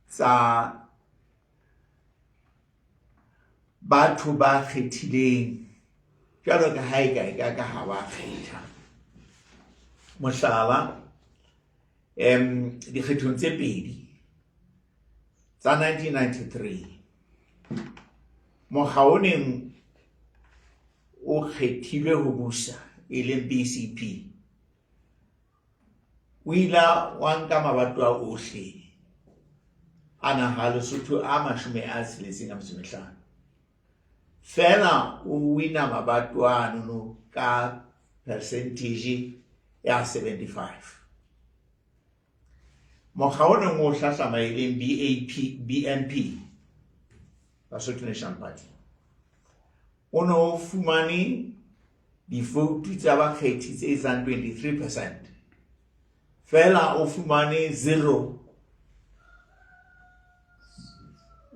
tsa batho ba kgethileng jalo ka ha ka ha ba kgetha mohlala dikgethong tse pedi tsa 1993 Mogaoneng o kgethilwe ho busa e leng BCP o ila wa nka mabatwa ohle ana ha Lesotho a 65 fela o wina mabatwa no ka percentage ya 75 Mogaoneng o hlahlama e leng BNP Basotho National Party ono fumane di vote tsa bakgethi tse isang 23% fela o fumane 0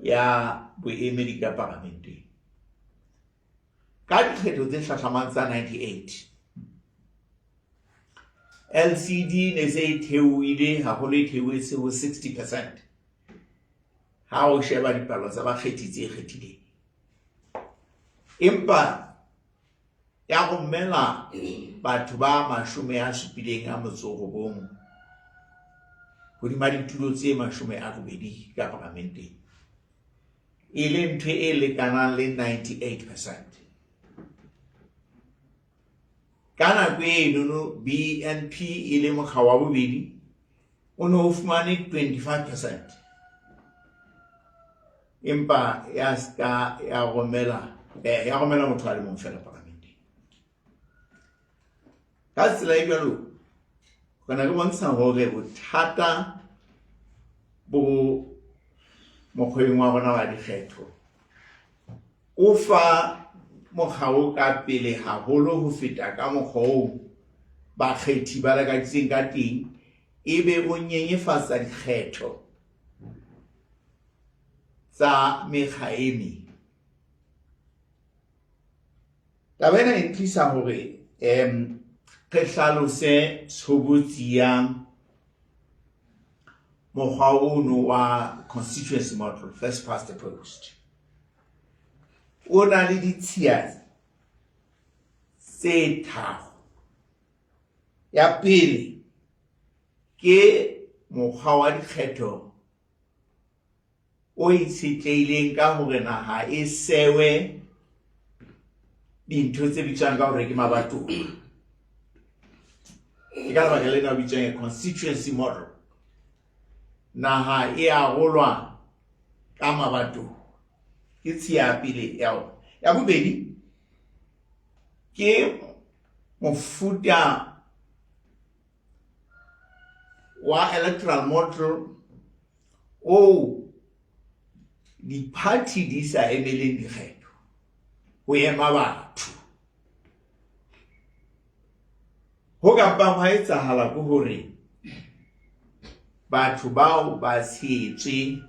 ya boemedi ka parlamenteng ka dikgetho tse hlahlamang tsa 98 LCD ne se theohile haholo e theohetse ho 60% ha o sheba dipalo tsa bakgethi tse kgethileng empa ya go mmela batho ba 79 hodima ditulo tse 80 ka parlamenteng e le ntho e lekanang le 98%. Ka nako eno BNP e le mokga wa bobedi o ne o fumane 25%, empa ya ska ya romela motho a le mong fela parlamenteng. Ka tsela e jwalo kana ke bontsha hore bothata bo mokgweng wa bona wa dikgetho o fa mokgao ka pele haholo ho feta ka mokgao bakgethi ba lakatseng ka teng ebe o nyenyefatsa dikgetho tsa mekga e meng. Tabena e tlisa hore re hlalose tshobotsi ya mokgwa ono wa constituency model, first past the post. O na le ditshia tse tharo. Ya pele ke mokgwa wa dikgetho o itshetlehileng ka hore naha e sewe dintho tse bitswang ka hore ke mabatowa. Ke ka lebaka lena o bitswang constituency model. Naha e arolwa ka mabatowa. Ke tshia pele ya bobedi ke mofuta wa electoral model o di-party di sa emeleng dikgetho ho ema batho. Ho kapang ha etsahala ke hore batho bao ba tshetswe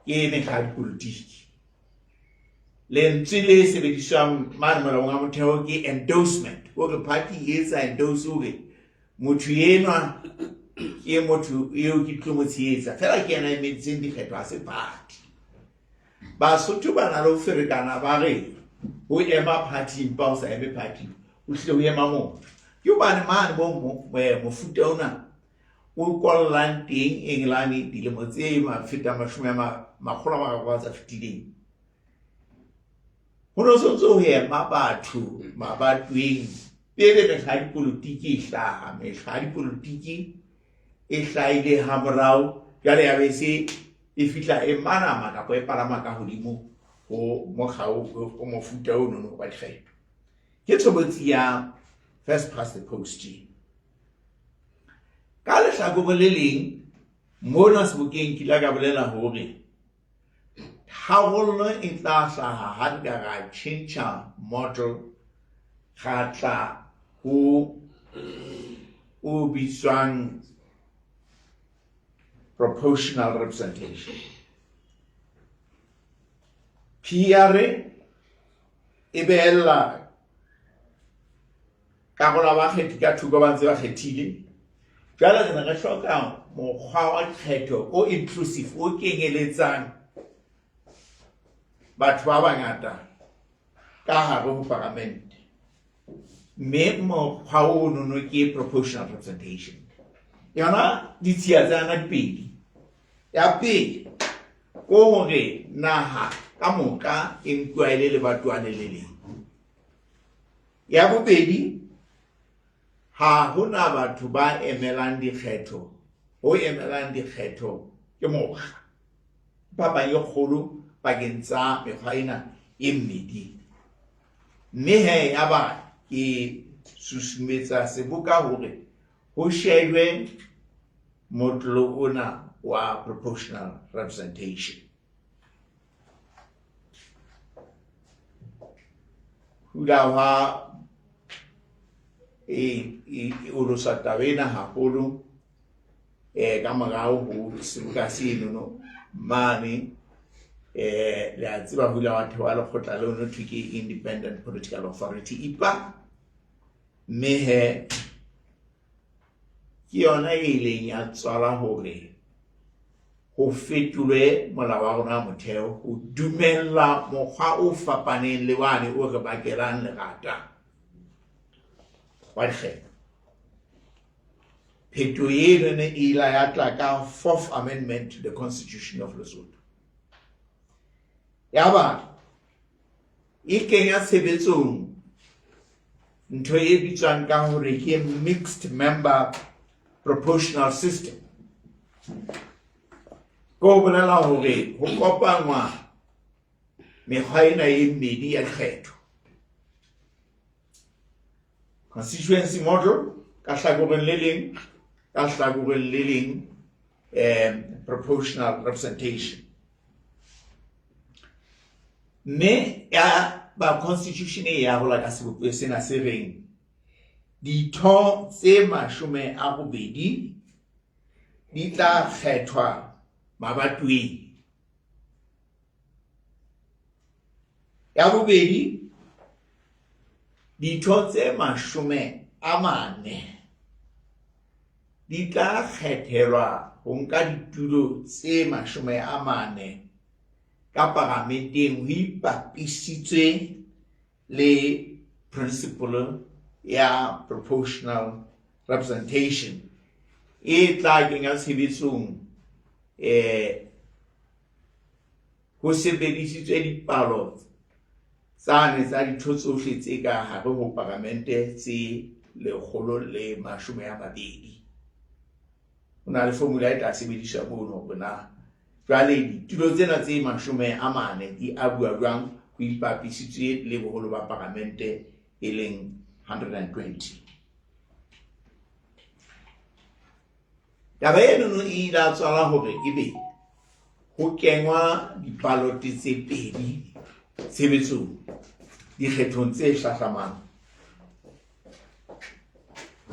ke mekga dipolotiki. Lentswe le sebediswang mane molaong wa motheo ke endorsement, hore party e etsa endorse hore motho enwa ke motho eo ke tlo mo tshehetsa fela ke yena emetseng dikgetho ha se party. Basotho ba na le ho ferekana ba re ho ema party empa o sa eme party o hlile ho ema motho. Ke hobane mane mofuta ona o kwallang teng Engelane dilemo tse mafeta 100 tsa fetileng. Ho no sontso ho ema batho mabatweng pele mekga dipolotiki e hlaha. Mekga dipolotiki e hlahile ha morao jwale ya be se e fihla e manama kapo e palama ka hodimo ho mokgao o mofuta o nono wa dikgetho. Ke tshobotsi ya first past the post. Ka lehlakore le leng mona sebokeng ke la ka bolela hore tharollo e tla hlaha ha re ka ra tjhentjha model ga tla ho o bitswang proportional representation. PR e behella karolo ya bakgethi ka thoko ba ntse ba kgethile jwale re ne re hloka mokgwa wa kgetho o inclusive o kenyeletsang batho ba bangata ka hare ho parliament, mme mokgwa ono ke proportional representation. Yona ditshia tsana dipedi. Ya pele ko hore naha ka moka e nkuwa ile le batwana le leng. Ya bobedi, ha hona batho ba emelang dikgetho, ho emelang dikgetho ke mokga. Papa ye kgolo pakeng tsa mekgwa ena e mmedi. Mme he ya ba ke susumetsa seboka hore ho shejwe motlo ona wa proportional representation. Hulawa urusa tabena haholo ka morao ho seboka seno mane le a tseba hula batho wa lekgotla leno thwe ke Independent Political Authority IPA, mme he ke yona e ileng ya tswala hore ho fetolwe molao wa rona motheo ho dumella mokgwa o fapaneng le wane o re bakelang lerata wa dikgetho. Phetho eno ne ila ya tla ka 4th Amendment to the Constitution of Lesotho. Yaba e kenya tshebetsong ntho e bitswang ka hore ke mixed member proportional system. Ko bolela hore ho kopangwa mekgwa ena e mmedi ya dikgetho. Constituency model ka hlakoreng le leng, ka hlakoreng le leng proportional representation. Ne ya ba constitution e ya hola ka sebopuo sena se reng ditho tse 80 di tla kgethwa mabatoweng. Ya bobedi, ditho tse 40 di tla kgethelwa ho nka ditulo tse 40 ka paramenteng ho ipapisitswe le principle ya proportional representation e tla kenya tshebetsong ho sebedisitswe dipalo tsane tsa ditho tsohle tse ka hare ho parlamente tse 120. Hona le formula e tla sebediswa mono hore na jwale ditulo tsena tse 40 di abuwa jwang ho ipapisitswe le boholo ba parlamente e leng 120. Taba eno e ila tswala hore ebe ho kenngwa dipaloti tse 2 tshebetsong dikgethong tse hlahlamang.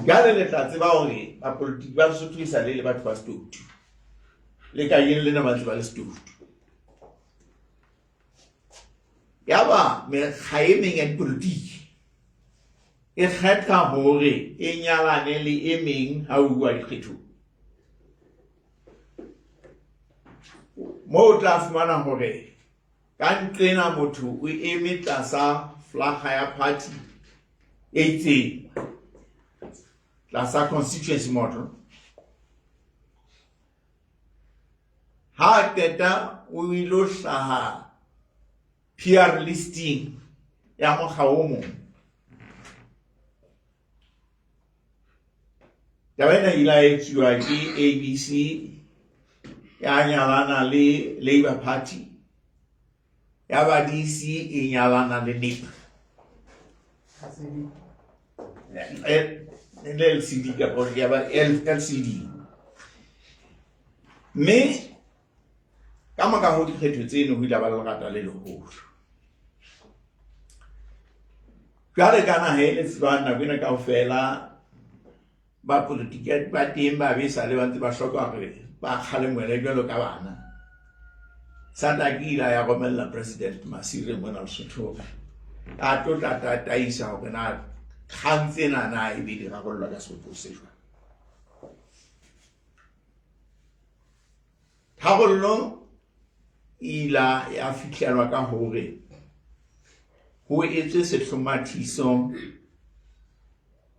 Jwale le tla tseba hore bapolitiki ba Lesotho e sale le batho ba Sesotho le ka yeng lena ba tseba le Sesotho. Yaba mekga e meng ya dipolitiki e kgetha hore e nyalane le e meng ha ho bua dikgethong. Mo tla fumana hore ka ntlena motho o eme tlasa flaga ya party e itseng tlasa constituency model, ha qeta o ilo hlaha PR listing ya mokga o mong. Taba ena ila etsuwa ke ABC ya nyalana le Labour Party, ya ba DC e nyalana le NIP. LCD ka pore ya ba LCD. Me ka maka ho dikgetho tseno ho ila ba lerata le leholo. Jwale kana he le tswana bina kaofela ba politiki ba teng ba be sa le ba ntse ba hloka hore ba kgalemwele jwalo ka bana. Santa Gila ya romella President Masire mona Lesotho a tota tataisa hore na khantsena na e be di rarolla ka Sesotho se jwang. tharollo ila ya fitlhelwa ka hore ho etswe sehlomathiso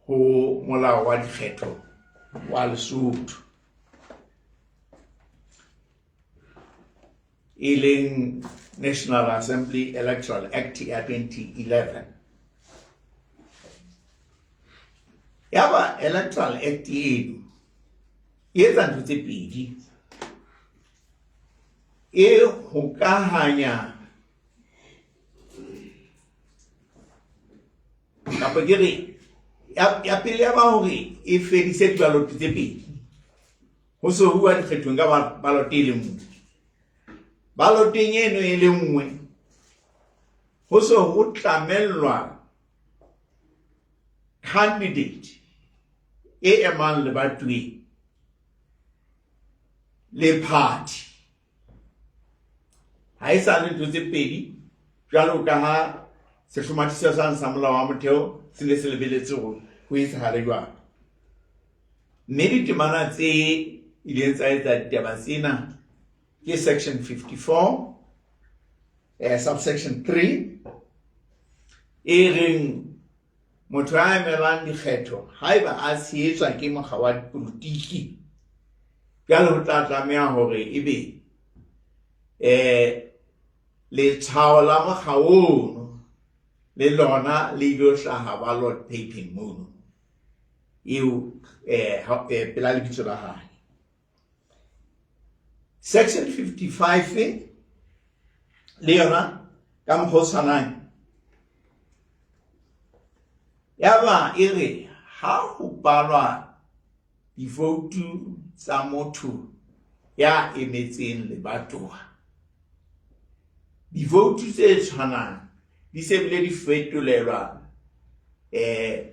ho molao wa dikgetho wa Lesotho in National Assembly Electoral Act ya 2011. Yaba Electoral Act eno etsa ntho tse pedi e hokahanya kapa gere ya pele ya ba hore e fedise dibaloto tse pedi ho so huwa dikgethong ka baloto e le nngwe baloteng eno e le nngwe ho so ho tlamelwa candidate e emang le batwe le party ha e sa le ntho tse pedi jwalo ka ha sehlomathiso sa molao wa motheo se ne se lebeletse ho etsahale jwalo mme ditemana tse ileng tsa etsa ditaba tsena ke section 54 subsection 3 e reng motho a emelang dikgetho haeba a tshehetswa ke mokga wa dipolitiki jalo ho tla tlameha hore ebe letshwao la mokga ono le lona le ilo hlaha ballot papering mono eo pela lebitso la hae. Section 55 le yona ka mokgwa o tshwanang yaba e re ha ho balwa divoutu tsa motho ya emetseng lebatowa divoutu tse tshwanang di se bile di fetolelwa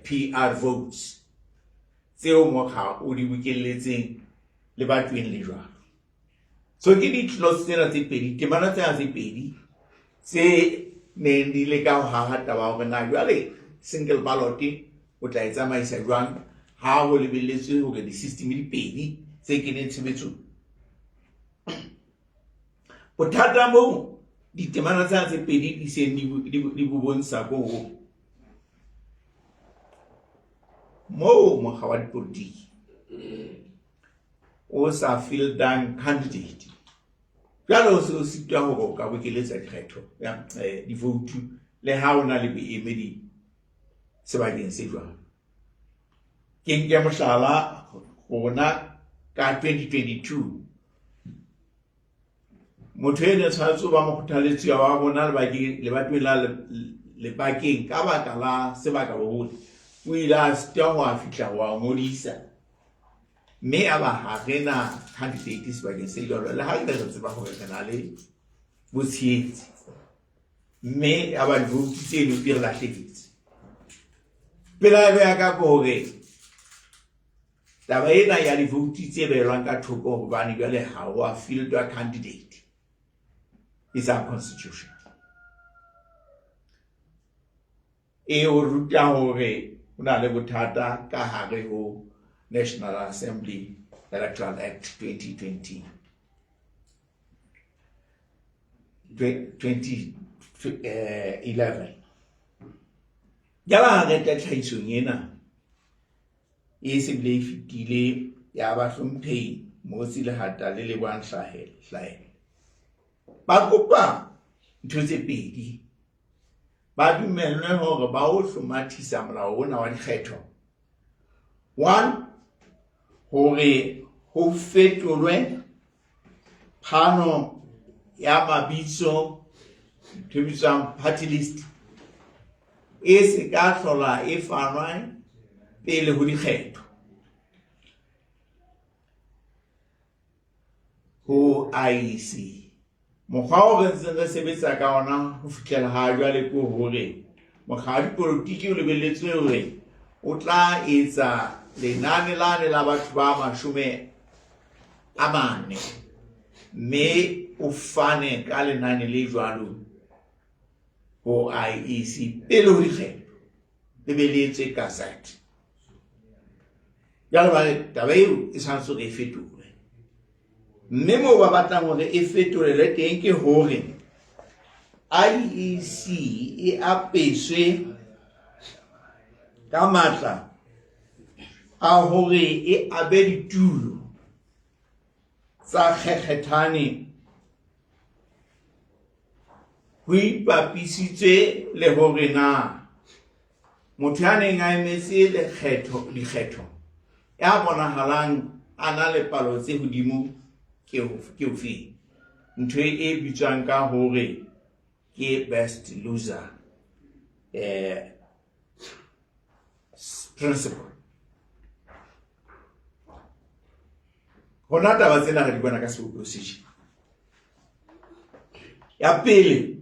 PR votes tseo mokga o di bokelletseng le batweng le jwalo. So ke di clause tsena tse pedi temana tsena tse pedi tse neng di le ka ho haha taba hore na jwale single ballot o tla etsamaisa jwang ha ho lebelletswe hore di-system di pedi tse keneng tshebetsong. Bothata moo ditemana tsena tse pedi di seng di bontsha ko ho moo mokga wa dipolitiki o sa fieldang candidate jalo se sitwa hore o ka bokeletsa dikgetho ya divoutu le ha ona le boemedi sebakeng se jwalo. Ke nke mohlala hona ka 2022 motho ene tshwanetse ba mokgothaletsi wa bona le batwe la le bakeng ka baka la sebaka boholo o ile a sitwa ho a fihla wa ngodisa mme aba ha rena candidate sebakeng se jwalo le ha re tseba hore re na le botshehetsi mme aba divoutu tseno di lahlehetse pela ya ka hore taba ena ya divoutu tse belwang ka thoko hobane jwale ha wa fieldwa candidate is our constitution. E o ruta hore una le bothata ka hare ho National Assembly Electoral Act 2011. Jala hare ta tlhahisong ena e se bile fitile ya ba hlomphehi Motsi Lehata le Lebohang Hlahela ba kopa ntho tse pedi ba dumellwe hore ba o hlomathisa molao ona wa dikgetho. One, hore ho fetolwe phano ya mabitso thebisang party list e se ka hlola e fanwa pele ho dikgetho ho IEC. Mokgwa o re ntse re sebetsa ka ona ho fihlela ha jwale ko hore mokga wa dipolitiki o lebelletswe hore o tla etsa lenane la batho ba 40 mme o fane ka lenane le jwalo ho IEC pele ho dikgetho lebelletswe ka site. Jalo ba taba eo e tshwanetse re fetolwe mme mo ba batlang hore e fetolele teng ke hore IEC e apeswe ka matla a hore e abe ditulo tsa kgekgethane ho ipapisitswe le hore na motho ya neng a emetse dikgetho ya bonahalang a na le palo tse hodimo ke ofe ntho e bitswang ka hore ke best loser principle. Hona taba tsena re di bona ka opposition. Ya pele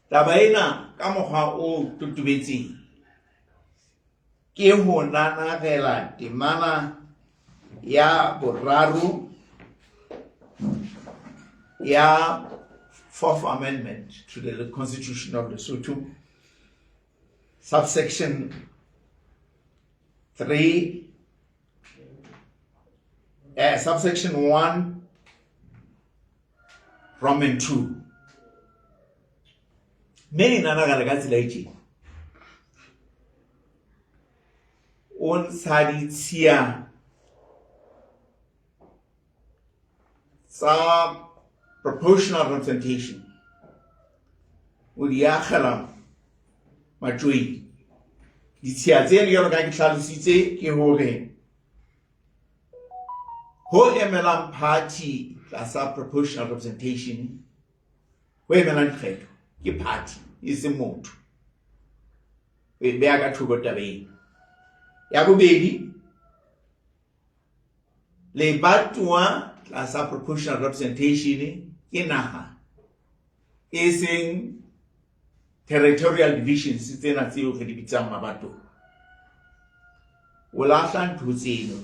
taba ena ka mokgwa o tutubetseng ke ho nanagela temana ya boraro ya Fourth Amendment to the Constitution of Lesotho, subsection 3, subsection 1, Roman 2. Many nanagala ka tsela e on sadi tsia sa proportional representation o di akgela matjoi ditshia tse le yona ka ke hlalositse ke hore ho emelang party tlasa proportional representation ho emelang dikgetho ke party e se motho e beya ka thoko tabeng ya bobedi le batwa tlasa proportional representation ke naha e seng territorial divisions tsena tseo re di bitsang mabato o lahla ntho tseno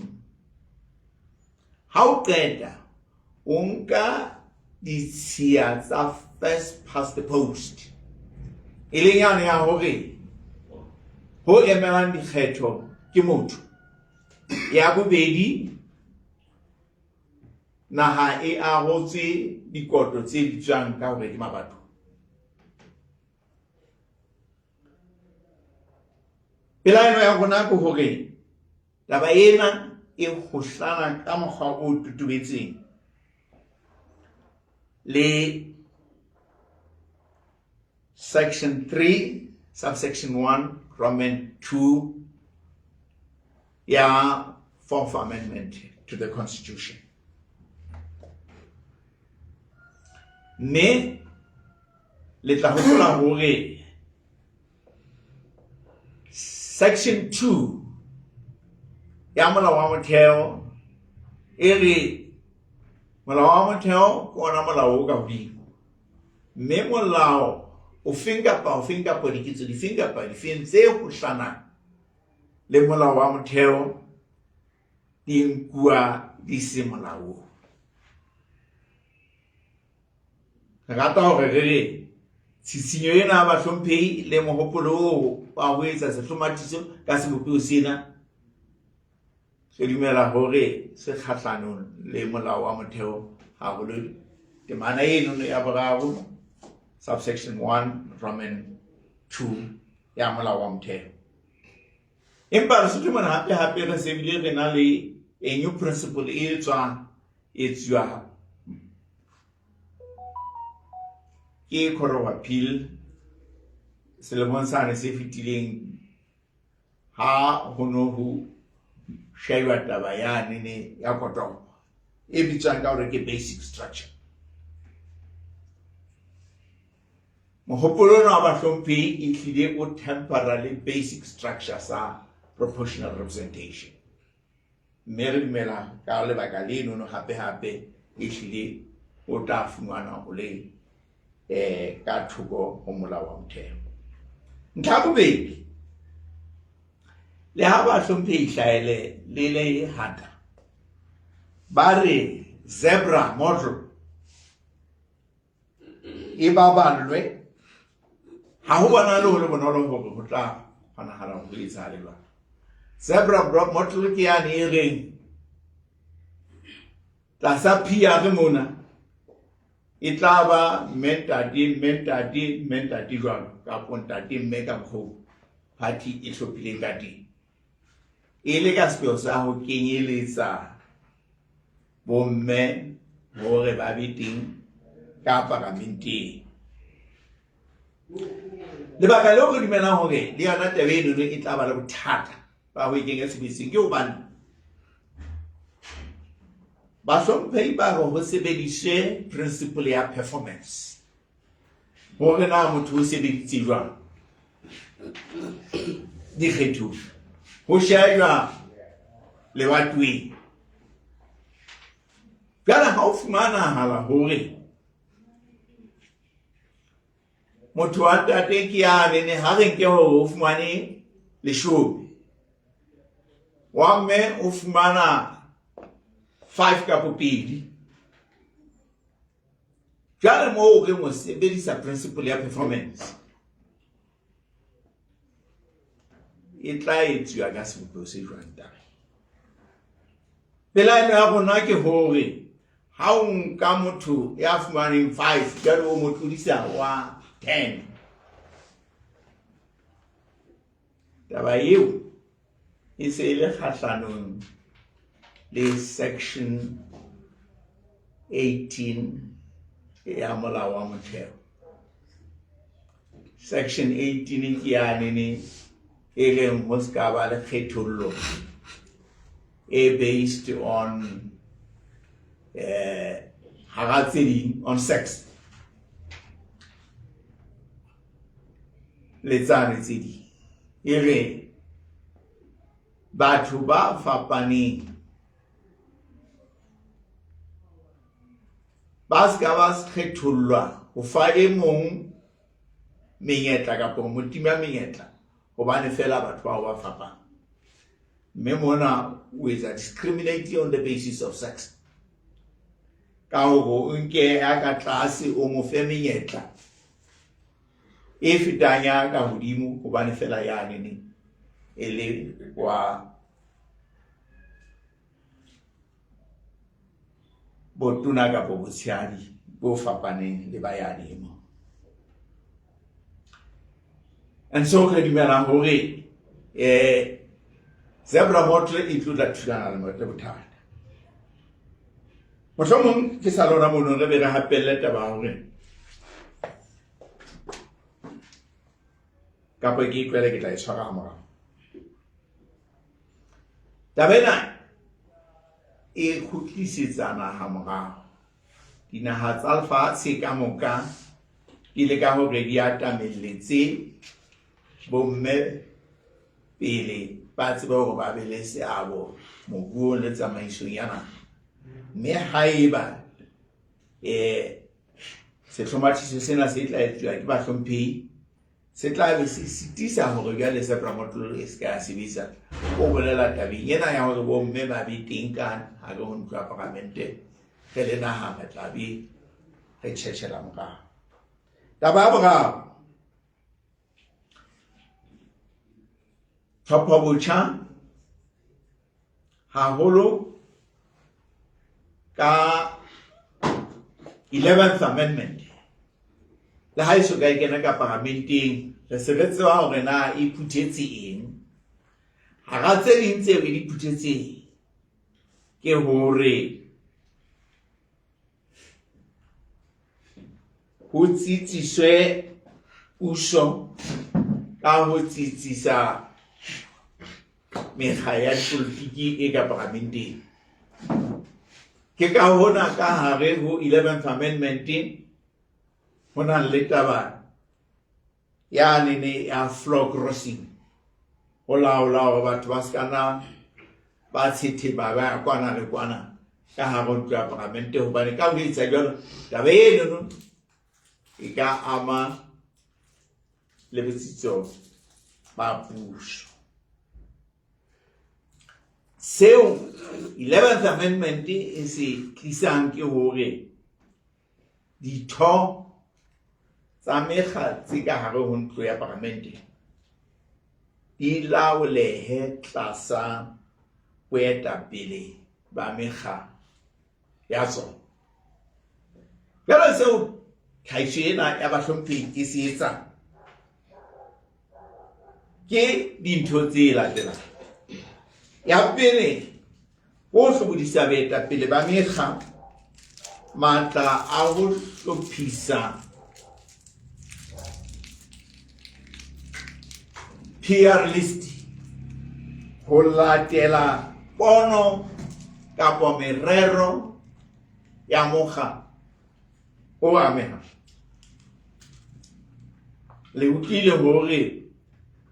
ha o qeta o nka ditshia tsa first past the post e leng yane ya hore ho emelang dikgetho ke motho ya bobedi naha e arotse dikoto tse bitswang ka hore ke mabato pelaelo ya rona ke hore taba ena e kgohlana ka mokgwa o tutubetseng le section 3 subsection 1 Roman 2 ya Fourth Amendment to the Constitution. Ne le tla hopola hore section 2 ya molao wa motheo e re molao wa motheo ke ona molao o ka hodimo mme molao o feng kapa diketso difeng kapa difeng tse kgohlanang le molao wa motheo di nkuwa di se molao. Rata hore re tsitsinyo ena ba hlomphehi le mohopolo wa ho etsa sehlomathiso ka sebopeo sena se dumela hore se kgahlano le molao wa motheo haholo temana eno ya boraro subsection 1 Roman 2 ya molao wa motheo. Empa re se mona hape re se bile re na le a new principle e tswa etswa ke Court of Appeal selemong sane se fetileng ha hono ho shaiwa taba ya nene ya koto e bitswang ka hore ke basic structure. Mohopolo na ba hlomphehi e hlile o temporarily basic structure sa proportional representation. Mme dumela ka lebaka leno no hape e hlile o tla fumana ho le ka thoko ho molao wa motheo. Ntlha bobedi le ha ba hlomphehi hlaele le le hata ba re zebra model e ba balwe ha ho bona le hore bonolo hore ho tla kgonahala ho etsa le jwalo. Zebra model ke yane e reng tlasa phia re mona e tla ba mentati jwalo ka pontati mme ka mokgwa party e hlophileng ka teng e le ka sepeo sa ho kenyeletsa bomme hore ba be teng ka parlamenteng. Lebaka leo re dumelang hore le yona taba eno e tla ba le bothata ba ho kenya sebetsing ke hobane bahlomphehi ba re ho sebediswe principle ya performance hore na motho o sebeditse jwang dikgethong ho shejwa lebatoweng. Jwale ha o fumanahala hore motho wa tate ke ya ne ha re nke hore o fumane leshome wa mme o fumana 5 ka popedi. Jwale moo re mo sebedisa principle ya performance e tla etsuwa ka sebopeo se jwang taba. Pelaelo ya rona ke hore ha o nka motho ya fumaneng 5 jwale o mo tlodisa wa 10, taba eo e se le kgahlanong le section 18 ya molao wa motheo. Section 18 ke yanene e leng ho ska ba le kgethollo based on on sex. Letsane tse ding e re batho ba fapaneng ba ska ba kgethollwa ho fa e mong menyetla kapa mo tima menyetla hobane fela batho bao ba fapana. Mme mona o etsa discriminating on the basis of sex. Ka ho nke ya ka tlase o mo fe menyetla e fetang ya ka hodimo hobane fela ya nene e le wa botona kapa botshehadi bo fapaneng le ba yane mo. And so re dumela hore zebra motho e tlola thulana le motho bothata. Mohlomong ke sa lona mono re be re hapelle taba hore kapa ke itlwele ke tla e tshwara morao. Taba ena e kgutlisetsana ha morao. Dinaha tsa lefatshe ka moka di le ka hore di atamelletse bomme pele ba tseba hore ba be le seabo mobuong le tsamaisong ya naha. Mme haeba sehlomathiso sena se tla etsuwa ke bahlomphehi se tla be se sitisa hore jwale sepramotlolo e se ka sebetsa o bolela tabeng ena ya hore bomme ba be teng ka hare ho ntlo ya parlamente re le naha re tla be re tjhetjhela morao. Taba ya boraro, tlhopho botjha haholo ka 11th Amendment le ha iso ka kena ka parlamenteng re se re tseba hore na e phuthetse eng. Hara tse ding tseo e di phuthetseng ke hore ho tsitsiswe puso ka ho tsitsisa mekga ya politiki e ka parlamenteng. Ke ka hona ka hare ho 11th Amendment ho na le taba ya nene ya floor crossing ho laola hore batho ba skana ba tshethe ba ba kwana le kwana ka hare ho ntlo ya parlamente hobane ka ho etsa jwalo taba eno e ka ama le botsitso ba puso. Seo 11th Amendment e se tlisang ke hore ditho tsa mekga tse ka hare ho ntlo ya parlamente di laolehe tlasa boetapele ba mekga ya tsona. Jwale seo tlhahiso ena ya bahlomphehi e se etsang ke dintho tse latelang. Ya pele, ho hlobodisa baetapele ba mekga matla a ho hlophisa PR list, ho latela pono kapa merero ya mokga o amehang. Le utlwile hore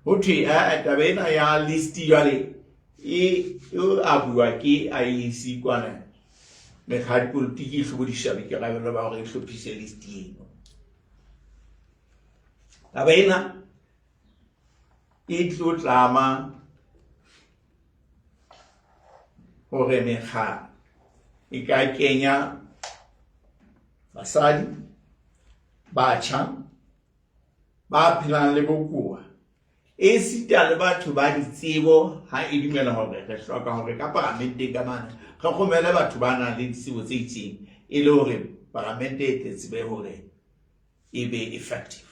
ho thwe taba ena ya list jwale e abua ke IEC kwana mekga ya dipolitiki e hlobodisa boikarabelo ba hore e hlophise list eno. Taba ena e tlo tlama hore mekga e ka kenya basadi, batjha, ba phelang le bokowa, e sita le batho ba ditsebo ha e dumela hore re hloka hore ka parlamenteng ka mane re kgomele batho ba nang le ditsebo tse itseng e le hore parlamente e tle tsebe hore e be effective.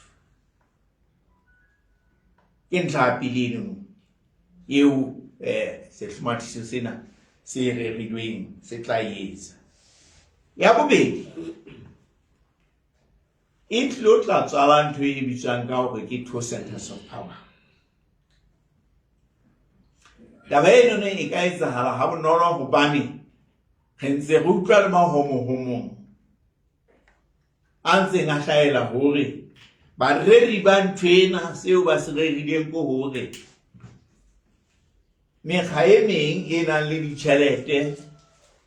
Ke ntlha ya pele eno eo sehlomathiso sena se rerilweng se tla etsa. Ya bobedi, e tlo tla tswala ntho e bitswang ka hore ke two centers of power. Taba eno ne e ka etsahala ha bonolo hobane re ntse re utlwa le mahomo-homong a ntseng a hlahela hore bareri ba nthwena seo ba se rerileng ko hore mekga e meng e nang le ditjhelete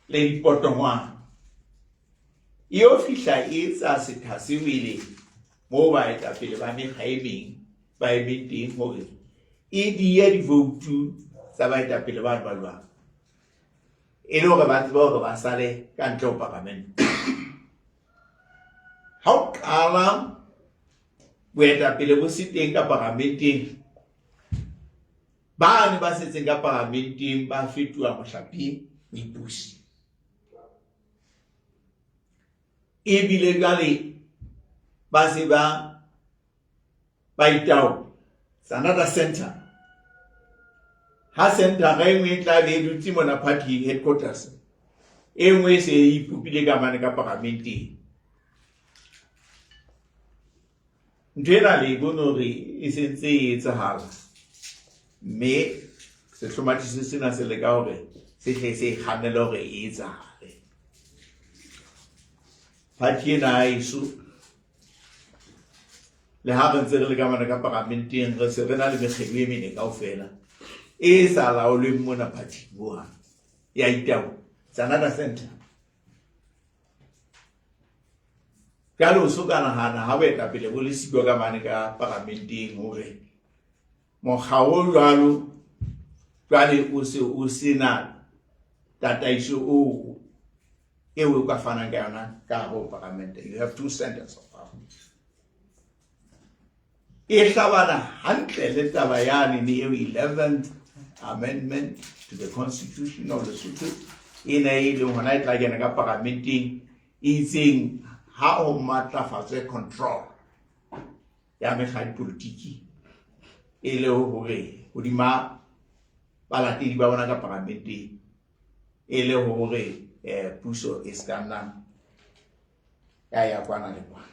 le dipotongwana eo fihla e etsa setha se wele moo baetapele ba mekga e meng ba emeng teng hore e dia divoutu tsa baetapele ba jwang e le hore ba tseba hore ba sale ka ntle ho parlamente. Ha o qala boetapele bo se teng ka parlamenteng, bane ba setseng ka parlamenteng ba fetoha mohlapi dipusi. Ebile jwale ba se ba itao another center. Ha center ga engwe e tla be e dutse mona party headquarters, e nngwe se e ipopile ka mane ka parlamenteng. Ntwena le bone hore e sentse e etsahala, mme sehlomathiso sena se leka hore se hle se kgannele hore e etsahale. Party ena eso le ha re ntse re le ka mane ka parlamenteng re se re na le mekgelo e mene kaofela e sa laolweng mona party boa ya itao another center. Kalo o so ka nahana ha boetapele bo le siko ka mane ka parlamenteng hore mokga o jwalo jwale o sena tataiso eo o ka fanang ka yona ka ho parlamente. You have two centers of power. E hlabana hantle le taba yane ni eo 11th amendment to the constitution of Lesotho ena e leng hona e tla kena ka parlamenteng e itseng ha o matlafatse control ya mekga ya politiki e le hore hodima balatedi ba bona ka parlamenteng e le hore puso e ska nna ya kwana le kwana.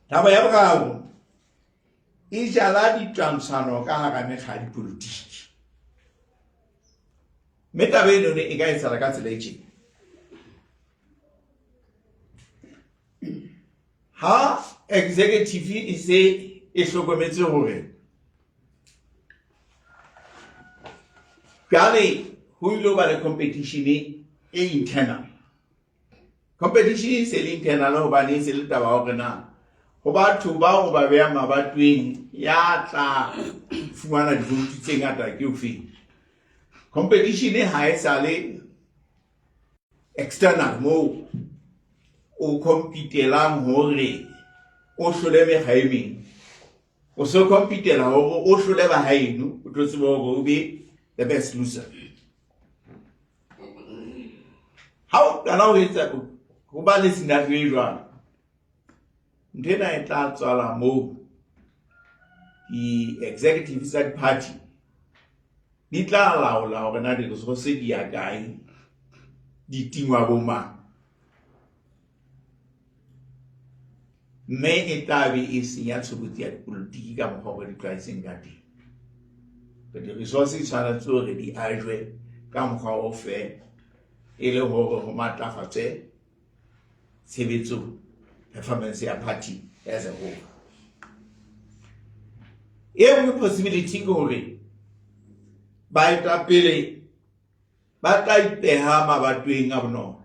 Taba ya boraro e jala ditwantshano ka hara mekga ya dipolitiki. Mme taba eno e ka etsahala ka tsela e tjena. Ha executive e se e hlokometse hore jwale ho ilo ba le competition e internal. Competition se le internal hobane se le taba hore na ho batho bao ba beha mabatweng ya tla fumana divoutu tse ngata ke ofeng. Competition ha e sale external mo o compitelang hore o hlole mekga e meng, o so compitela hore o hlole ba haeno o tlo tseba hore o be the best loser. qala ho etsa ho ba le scenario e jwalo ndena e tla tswala mo the executive side party di tla laola hore na di resource di ya kae di tingwa bo mang mme e tla be e senya tshebetso ya dipolotiki ka mokgwa o di tlwaetseng ka teng the resources tshwanetse hore di ajwe ka mokgwa o fe e le hore ho matlafatse tshebetso performance ya party as a whole. Every possibility gore ba eta pele ba tla ipeha mabatweng a bonono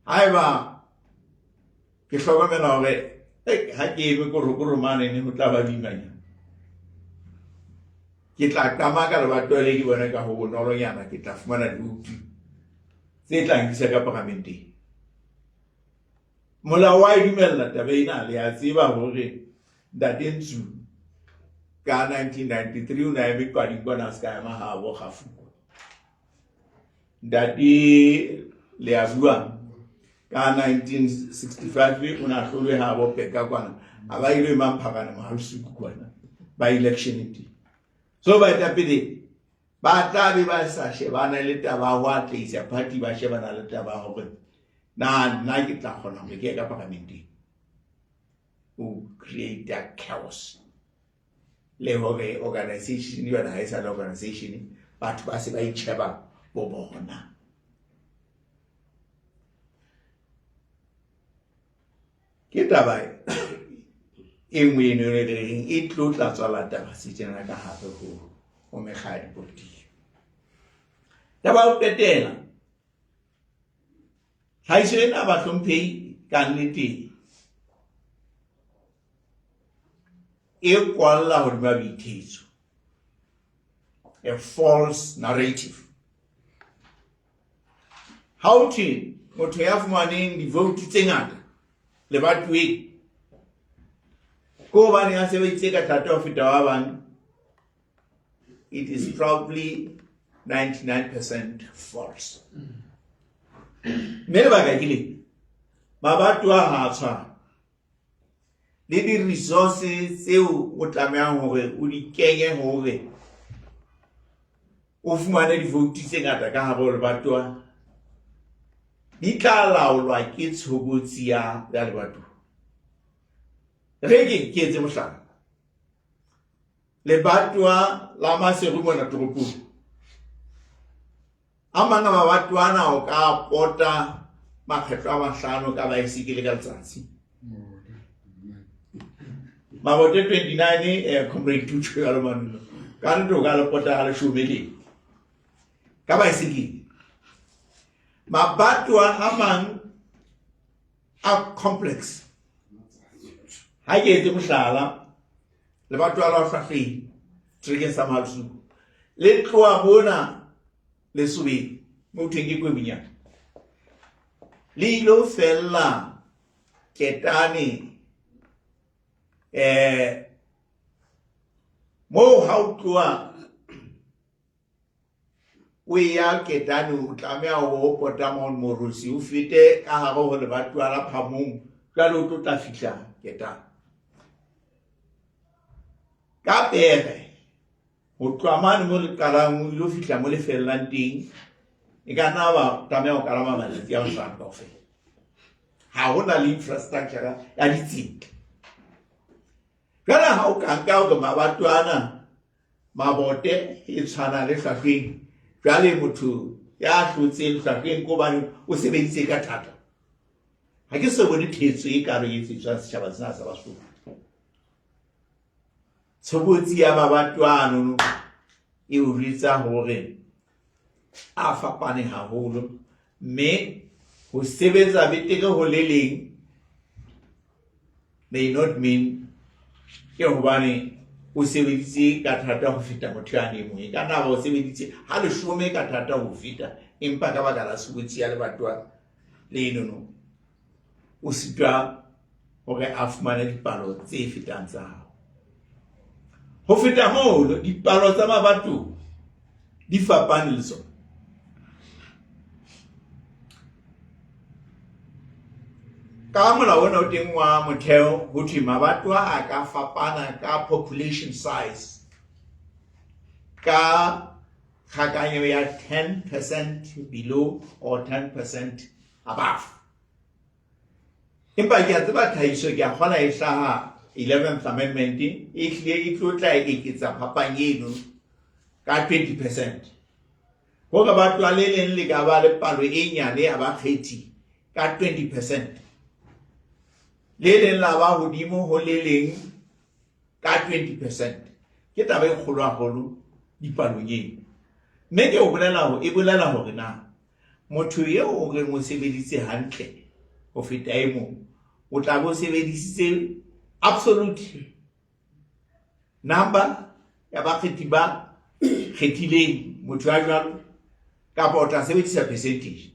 haeba ke hlokomela hore ha ke ebe ko mane ne ho tla ba bimanya ke tla qama ka lebato le ke bona ka ho bonolonyana ke tla fumana diutu tse tla nkisa ka parlamenteng molao wa dumella taba ena le a tseba hore Ntatentsu ka 1993 o na eme kwadi bona ska ya mahabo khafu Ndati le azua ka 1965 o na hlolwe ha bo peka kwana aba ile mamphakana mahalusuku kwana ba election iti so ba etapele ba tlabe ba sa shebana le taba ho atlisa party ba shebana le taba hore na ke tla khona ho ke ka parlamenteng who create that chaos. Le hore organization yona ha isa organization batho ba se ba itsheba bo bona. Ke taba e nngwe eno le reng e tlo tla tswala taba se tsena ka hape ho mekga di politi. Taba o tetela ha ise na ba hlomphehi ka nnete e kwalla hore ba bithetso a false narrative. How to motho ya fumaneng di vote tse ngata le batwe ko ba ne a sebeditse ka thata ho feta wa bang, it is probably 99% false. Mme ba ka kile ba batwa ha tshwana le di resources tseo o tlameha hore o di kenye hore o fumane di vote tse ngata ka habo le batwa di tla laolwa ke tshobotsi ya le batho. Re ke etse mohlala le batwa la maseru mona toropong a manga ba batwana o ka pota makgetlo a mahlano ka bicycle ka letsatsi mabote 29 comrade Tutu ya lomano ka ntlo ka le pota ga le shobele ka bicycle mabatwa a mang a complex ha ke etse mohlala le batwa la hlahli trekeng sa malsu le tloa bona le subi mo thengi ko binya le lo fella ketane mo how tloa we ya ketane o tlamea ho pota mo rusi o fete ka ha go le batwa la phamong ka lo tla fihla ketane ka pere o tlamane mo le kalang lo fihla mo le fellang teng e ka na ba tlamea o kalama malatsi ya mhlano kaofela ha hona le infrastructure ya ditsela kana ha o ka nka o mabatwana mabote e tshwana le hlaheng jwale motho ya hlotse hlaheng ko bane o sebeditse ka thata ha ke se bone thetso e ka re etse tsa setjhaba sena sa Basotho. Tshobotsi ya mabatwana e o ritsa hore a fapane haholo mme ho sebetsa beteke ho leleng may not mean ke hobane o sebeditse ka thata ho feta motho ya neng e ka na ba o sebeditse ha le shome ka thata ho feta empa ka baka la tshobotsi ya le batwa le enono o sitwa hore a fumane dipalo tse fetang tsa hao. Ho feta moo dipalo tsa mabatho di fapane le tsona ka molao ona o teng wa motheo ho thwe mabatwa a ka fapana ka population size ka kgakanyo ya 10% below or 10% above. Empa ke a tseba tlhahiso ke a kgona e hlaha 11th amendment e hlile e tlo tla eketsa phapang eno ka 20%. Ho ka batwa le leng le ka ba le palo e nyane ya bakgethi ka 20%. Le leng la ba hodimo ho le leng ka 20%. Ke taba e kgolo haholo dipalong eno. Mme ke o bolela hore na motho eo o re mo sebeditse hantle ho feta e mong o tla bo sebedisitse absolute number ya bakgethi ba kgethileng motho a jwalo kapa o tla sebedisa percentage.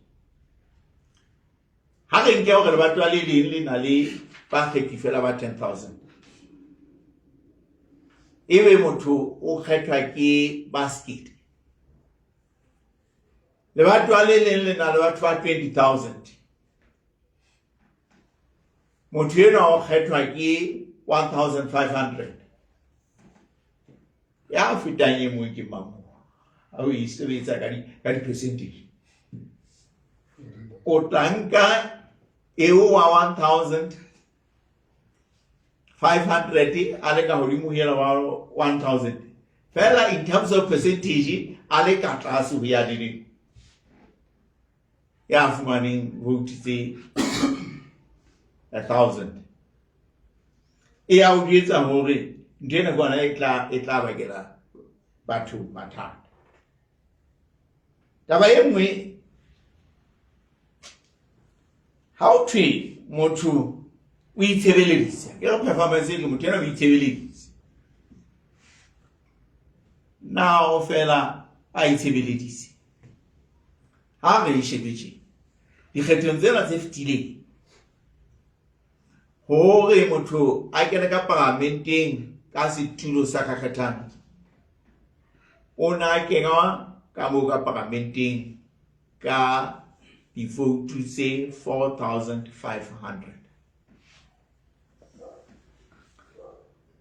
Ha re nke hore batho le leng le na le bakgethi fela ba 10,000 ebe motho o kgethwa ke basket. Le batho le leng le na le batho ba 20,000 motho yena o kgethwa ke 1,500 ya fetang e mong ke mang a o sebetsa ka di percentage. O tlanka eo wa 1,500 a le ka hodimo hela wa 1,000 fela in terms of percentage a le ka tlase ho ya dile ya fumaneng vote tse 1,000 e ya o ditsa hore ndene bona e tla bakela batho mathata. Taba e nngwe ha o thwe motho o itshebeledisa ke re performance ke motho ena o itshebeledisa now fela a itshebeledise ha re shebetse dikgethong tsena tse fetileng hore motho a kene ka parlamenteng ka setulo sa kgethang o na kenwa ka mo ka parlamenteng ka di vote tse 4,500.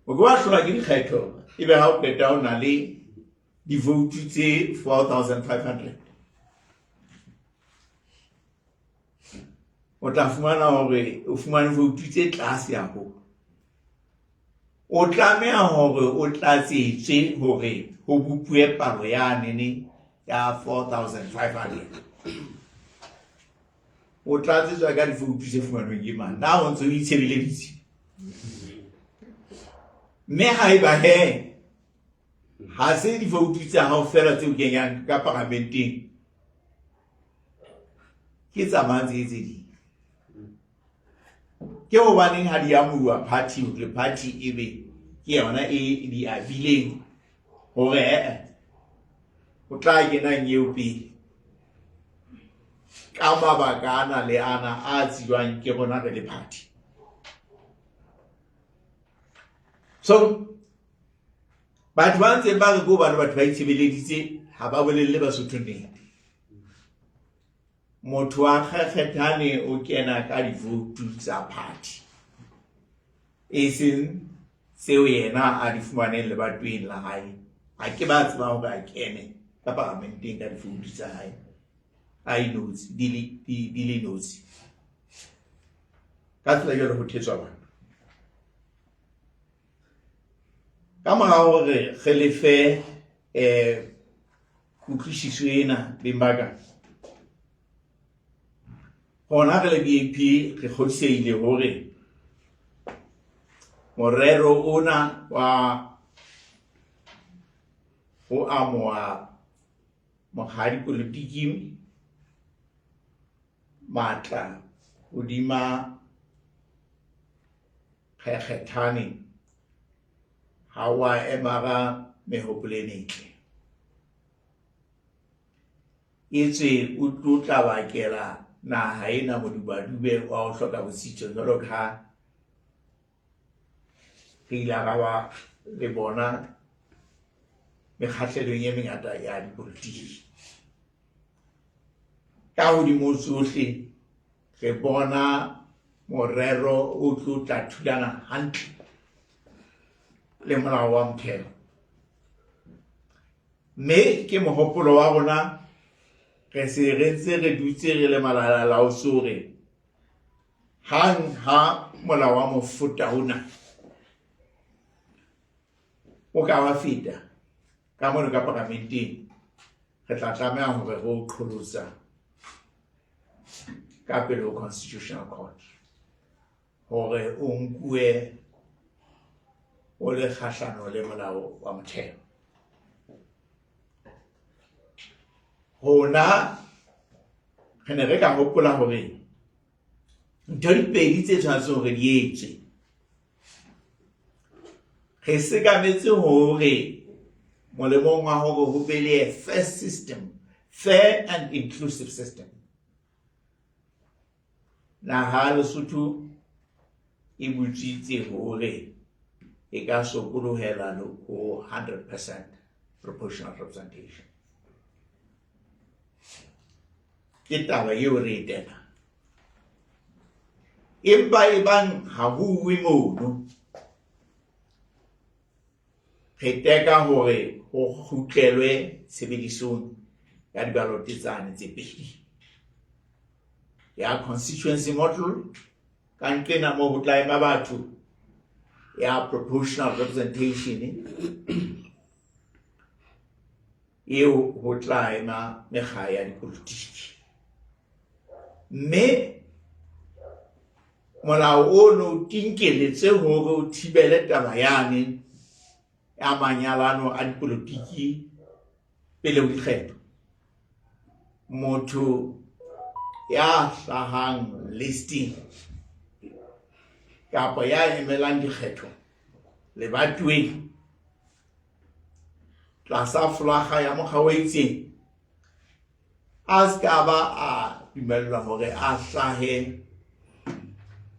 O go a hlola ke dikgetho ebe ha o qeta o na le di vote tse 4,500 o tla fumana hore o fumane vote tse tlase haholo. O tlameha hore o tlatsetswe hore ho bupue palo ya nene ya 4,500 o tlatsetswa ka di vote tse fumanweng ke mang na o ntse o itshebeleditse. Mme haeba ha se di vote tsa hao fela tse o kenyang ka parlamenteng ke tsamayang tse ding ke hobaneng ha di amuwa party le party ebe ke yona e di abileng hore o tla kena nyeupi ka mabaka ana le ana a tsiwang ke bona re le party. So batho ba ntse ba re go bana batho ba itshebeleditse ha ba bolelle Basotho nnete. Motho a kgethane o kena ka di vote tsa party e seng seo yena a di fumaneng le batweng la hae a ke ba tseba hore a kene ka parlamenteng ka di vote tsa hae a inotsi di le notsi ka tsela jwalo ho thetswa bana ka mora hore re lefe utlwisiso ena bembaka hona re le BAP re kgodisehile hore morero ona wa ho amoa mohadi politiki matla hodima kgethane ha wa emara mehopolenetle etse o tlotla bakela naha ena modubadube wa ho hloka bositso jwalo ka re ile ra ba le bona mekgahlelong e mengata ya dipolotiki ka hodimo tsohle re bona morero o tlo tla thulana hantle le molao wa motheo. Mme ke mohopolo wa rona re se re ntse re dutse re le malalalaotswe hang ha molao wa mofuta ona o ka wa feta ka mona ka parlamenteng, re tla tlameha hore re o qholosa ka pele ho Constitutional Court hore o nkuwe o le kgahlano le molao wa motheo. Hona re ne re ka hopola hore ntho di pedi tse tshwanetseng hore di etswe. Re sekametse hore molemong wa hore ho be le a fair system, fair and inclusive system. Naha Lesotho e butsitse hore e ka sokolohela ho 100% proportional representation. Ke taba eo re etela. Empa ebang ha ho uwe mono, re teka hore ho kgutlelwe tshebedisong ya dibalote tsane tse pedi. Ya constituency model, ka nqena moo ho tla ema batho, ya proportional representation, eo ho tla ema mekga ya dipolotiki. Mme molao ono tinkeletse hore o thibele taba yane ya manyalano a dipolotiki pele ho dikgetho. Motho ya hlahang listing kapa ya emelang dikgetho lebatoweng tlasa flaga ya mokga o itseng, a ska ba a dumellwa hore a hlahe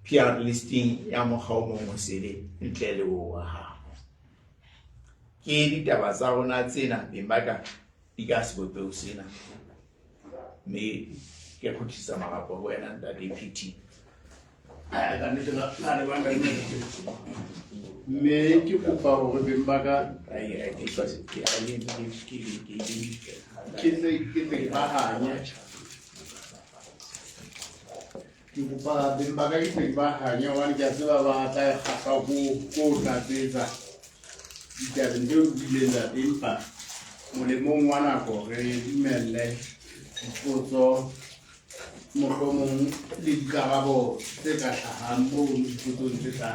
PR listing ya mokga o mongwe sele ntle le wa hao. Ke ditaba tsa rona tsena Bhimaka di ka sebopeo sena. Mme ke khutlisa marapo ho wena ntate PT. Me ke kopa hore Bhimaka Bhimaka ke bahanya wa ke tseba ba tla kgaka go tlatsetsa ditabeng tseo di ileng tsa empa molemong wa nako re dumelle dipotso mohlomong le dikarabo tse ka hlahang moo dipotsong tse tla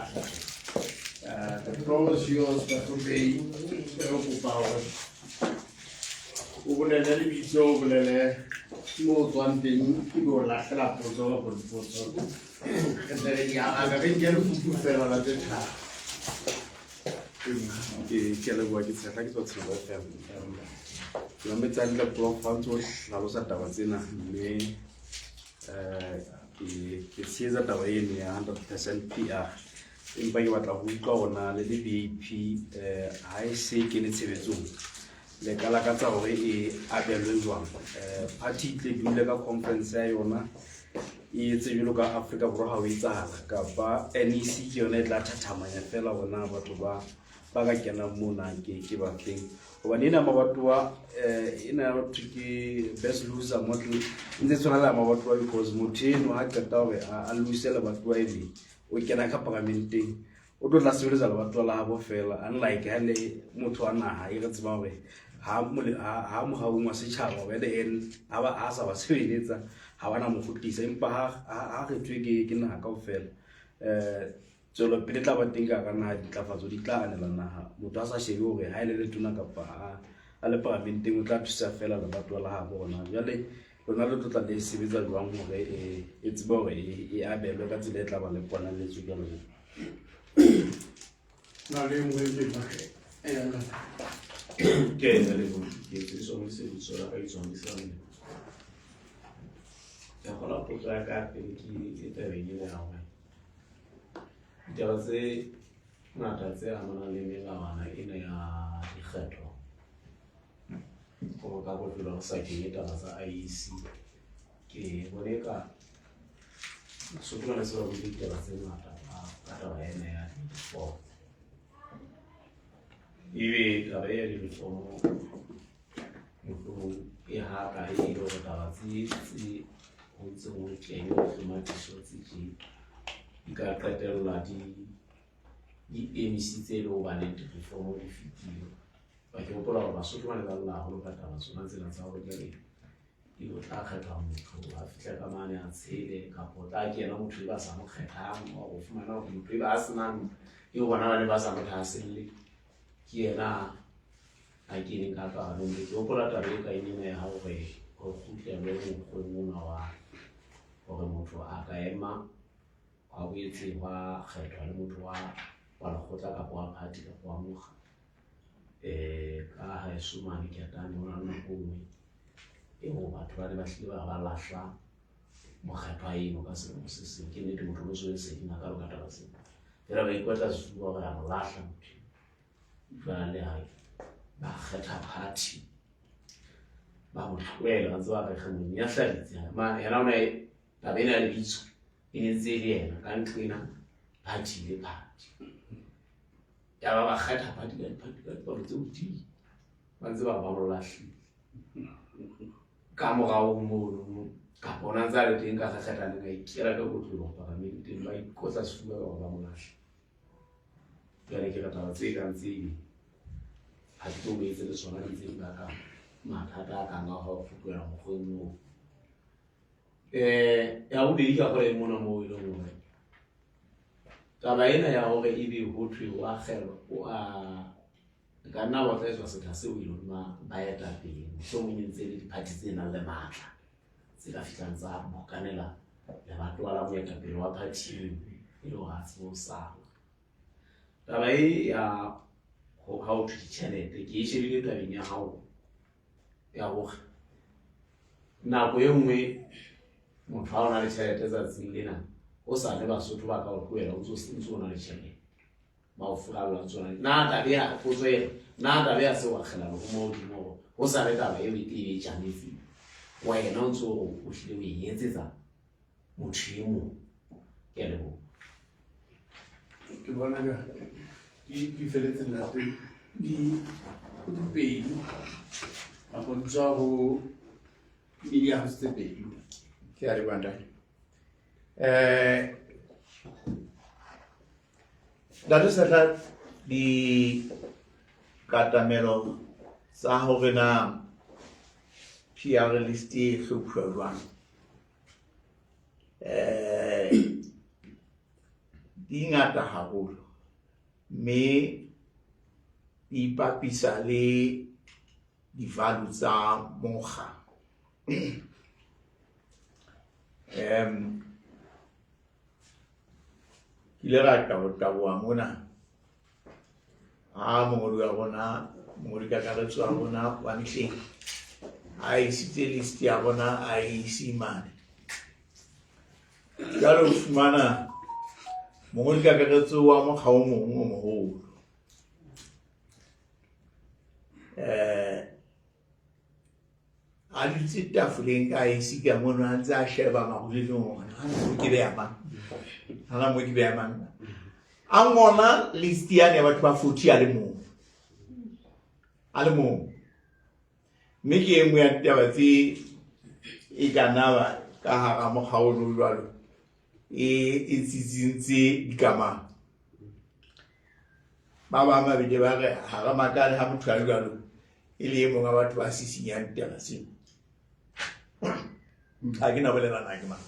the floor is yours, Dr. Bay. Re kopa hore o bolele lebitso, o bolele moo o tswang teng, ebe o lahlela potso ka dipotso. Re tle re di arabe, re nke lefupu fela la tse tharo. Ke leboha ke tshepa ke tswa Tshiba FM. Ke la metsa le prof o hlalosa taba tsena mme ke tshehetsa taba eno ya 100% PR. Empa ke batla ho utlwa hona le BAP ha e se ke le tshebetsong le ka lakatsa hore e abelwe jwang. Party tle dule ka conference ya yona e etse jwalo ka Afrika Borwa ha o etsahala kapa NEC ke yona e tla thathamanya fela bona batho ba ka kenang mona ke ba teng hobane ena mabatoa ena ke best loser model ntse tsona la mabatoa because motho eno ha qeta hore a losela batho ba ebe o kena ka parlamenteng o tlo tla sebetsa le batho la habo fela unlike ha le motho wa naha e re tseba hore ha mogaong wa setšhaba wa the end a sa ba sebeletsa ha bana mo khutlisa empa ha re tswe ke naha kaofela tsolo pele tla ba teng ka naha ditlafatso di tla anela naha motho a sa shebe hore ha ile le tona kapa a le parlamenteng o tla thusa fela le batho la habo bona jale lona le tla le sebetsa jwang hore e tseba hore e abelwe ka tsela e tla ba le bona le tswe ka lona Na le ngwe le ba ke le go ke so se so la itsong di sa ne ya gola go tla ka pele ke tebe le ya hore ditaba tse ngata tse amana le melawana ena ya dikgetho go ka go tlola sa ke taba tsa IEC ke bone ka so ke lone se ba bile ditaba tse ngata ka taba ena ya di-uniform. Ebe taba ya di-uniform mohlomong e haka e le gore taba tse go ntse go teng tlhomatiso tse di ka qetella di emisitse le go bane di-reform di fetile. Ba ke gopola gore Basotho ba ne ba llagolo ka taba tsona tsela tsa gore kere e o tla kgetha motho a fitlha ka mane a tshele kapo tla ke ena motho e ba sa mo kgethang wa go fumana gore motho e ba a senang e o bona ba ne ba sa mo thaselle ke ena a keneng ka palo. Mme ke gopola taba e ka enena ya gore go kgutlelwe mokgweng ona wa gore motho a ka ema a boetse wa kgethwa le motho wa lekgotla kapo wa party kapo wa mokga ka haesomane ke atane go na le nako nngwe eo batho ba ne ba hlile ba lahla mokgethwa eno ka selemo se seng. Ke nnete motho o so e seng a ka lo ka taba sena fela ba ikwetla sefuba gore a mo lahla motho jwale le hae ba kgetha party ba mo tloela ntse ba rekge mong ya hladitse yena o ne taba ena ya lebitso e ne ntse le yena ka ntlwena party le party ya ba kgetha party ka party ka ba tse botile ba ntse ba mo lahlile ka morao mono ka bona ntse a le teng ka kgetha le ga ikira ka botlolo go parameng teng ba ikotla sefuba ka gore ba mo lahle. Jale ke taba tse kang tse ha ke tlo boetse le sona di tse ka mathata a kang a go fotlela mokgweng moo. Ya bobedi ka gore mona moo e leng gore taba ena ya gore ebe ho thwe wa kgelwa o a ka nna ba tla etswa setha seo e leng ba etapele mohlomong ntse le diphathi tse nang le matla tse ka fihlang tsa bokanela lebatowa la moetapele wa phathi e le wa tsebo sala. Taba e ya go ha o thwe ditšhelete ke e shebile tabeng ya hao ya gore nako e nngwe motho ha o na le tšhelete tsatsing lena o sa le Basotho ba ka o tloela o ntse o na le tšhelete ba o furalla tsona na tabe ya potso e na tabe ya se wa kgela go mo dimo o sa le taba e o e tšametse wena o ntse o hlile o e etsetsa motho e mong ke a leboha. Ke bona di feletse late di pedi a go tswa go media house tse pedi ke a leboha ntate. Ntate Setla di katamelo tsa hore na PR list e hlophuwa jwang di ngata haholo mme di ipapisa le di-value tsa mokga. Ile ra taboha mona ha mongodi wa rona mongodi kakaretso wa rona wa mehleng a isitse list ya rona a isi mane jalo o fumana mongodi kakaretso wa mokga o mong o moholo a ditse tafoleng ka isi ka mona a ntse a sheba magolelong hana ke beya mang hana mo ke beya mang a ngona list ya ne batho ba 40 a le mong mme ke engwe ya taba tse e kana ba ka hara mokgaolo jwalo e tsitsintse dikamano ba ba mabedi ba re hara makale ha motho a jwalo e le mongwe wa batho ba sisinyang taba tseo a ke na bolela na ke mang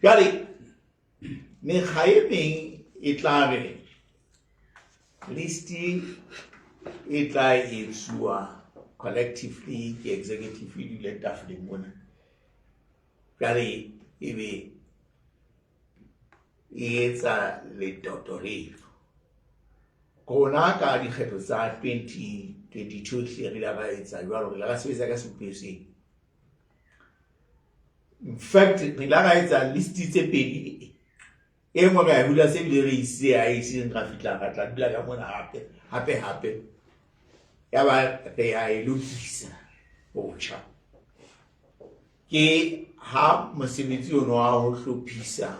jale mekga e meng e tla re listi e tla etsuwa collectively ke executive e dule tafoleng mona jale e be e etsa letotorelo gona ka dikgetho tsa 2022 re la ba etsa jwalo re la ga sebetsa ka sepese. In fact re la ga etsa listi tse pedi e mo ga hula se bile re ise a ise ra fitla ga tla dula ka mona hape ya ba re a ilukisa botjha ke ha mosebetsi ono wa ho hlophisa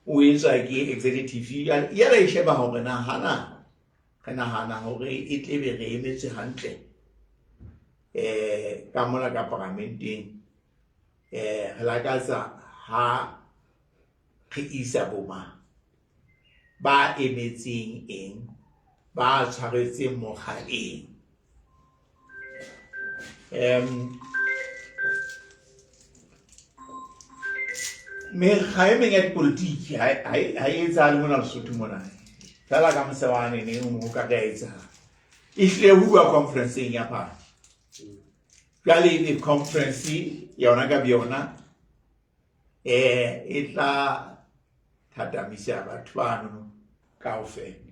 o etswa ke executive ya re sheba hore na hana re nahana hore e tlebe re emetse hantle ka mona ka parlamenteng re lakatsa ha re isa boma ba emetseng eng ba tshwaretseng mokga eng me khaemeng ya politiki ha etsa le mona Lesotho mona fela ka mosewane ne mo ka etsa ihle bua conference ya party kale ni conference yona ka biona e tla thatamisa batho bano kaofela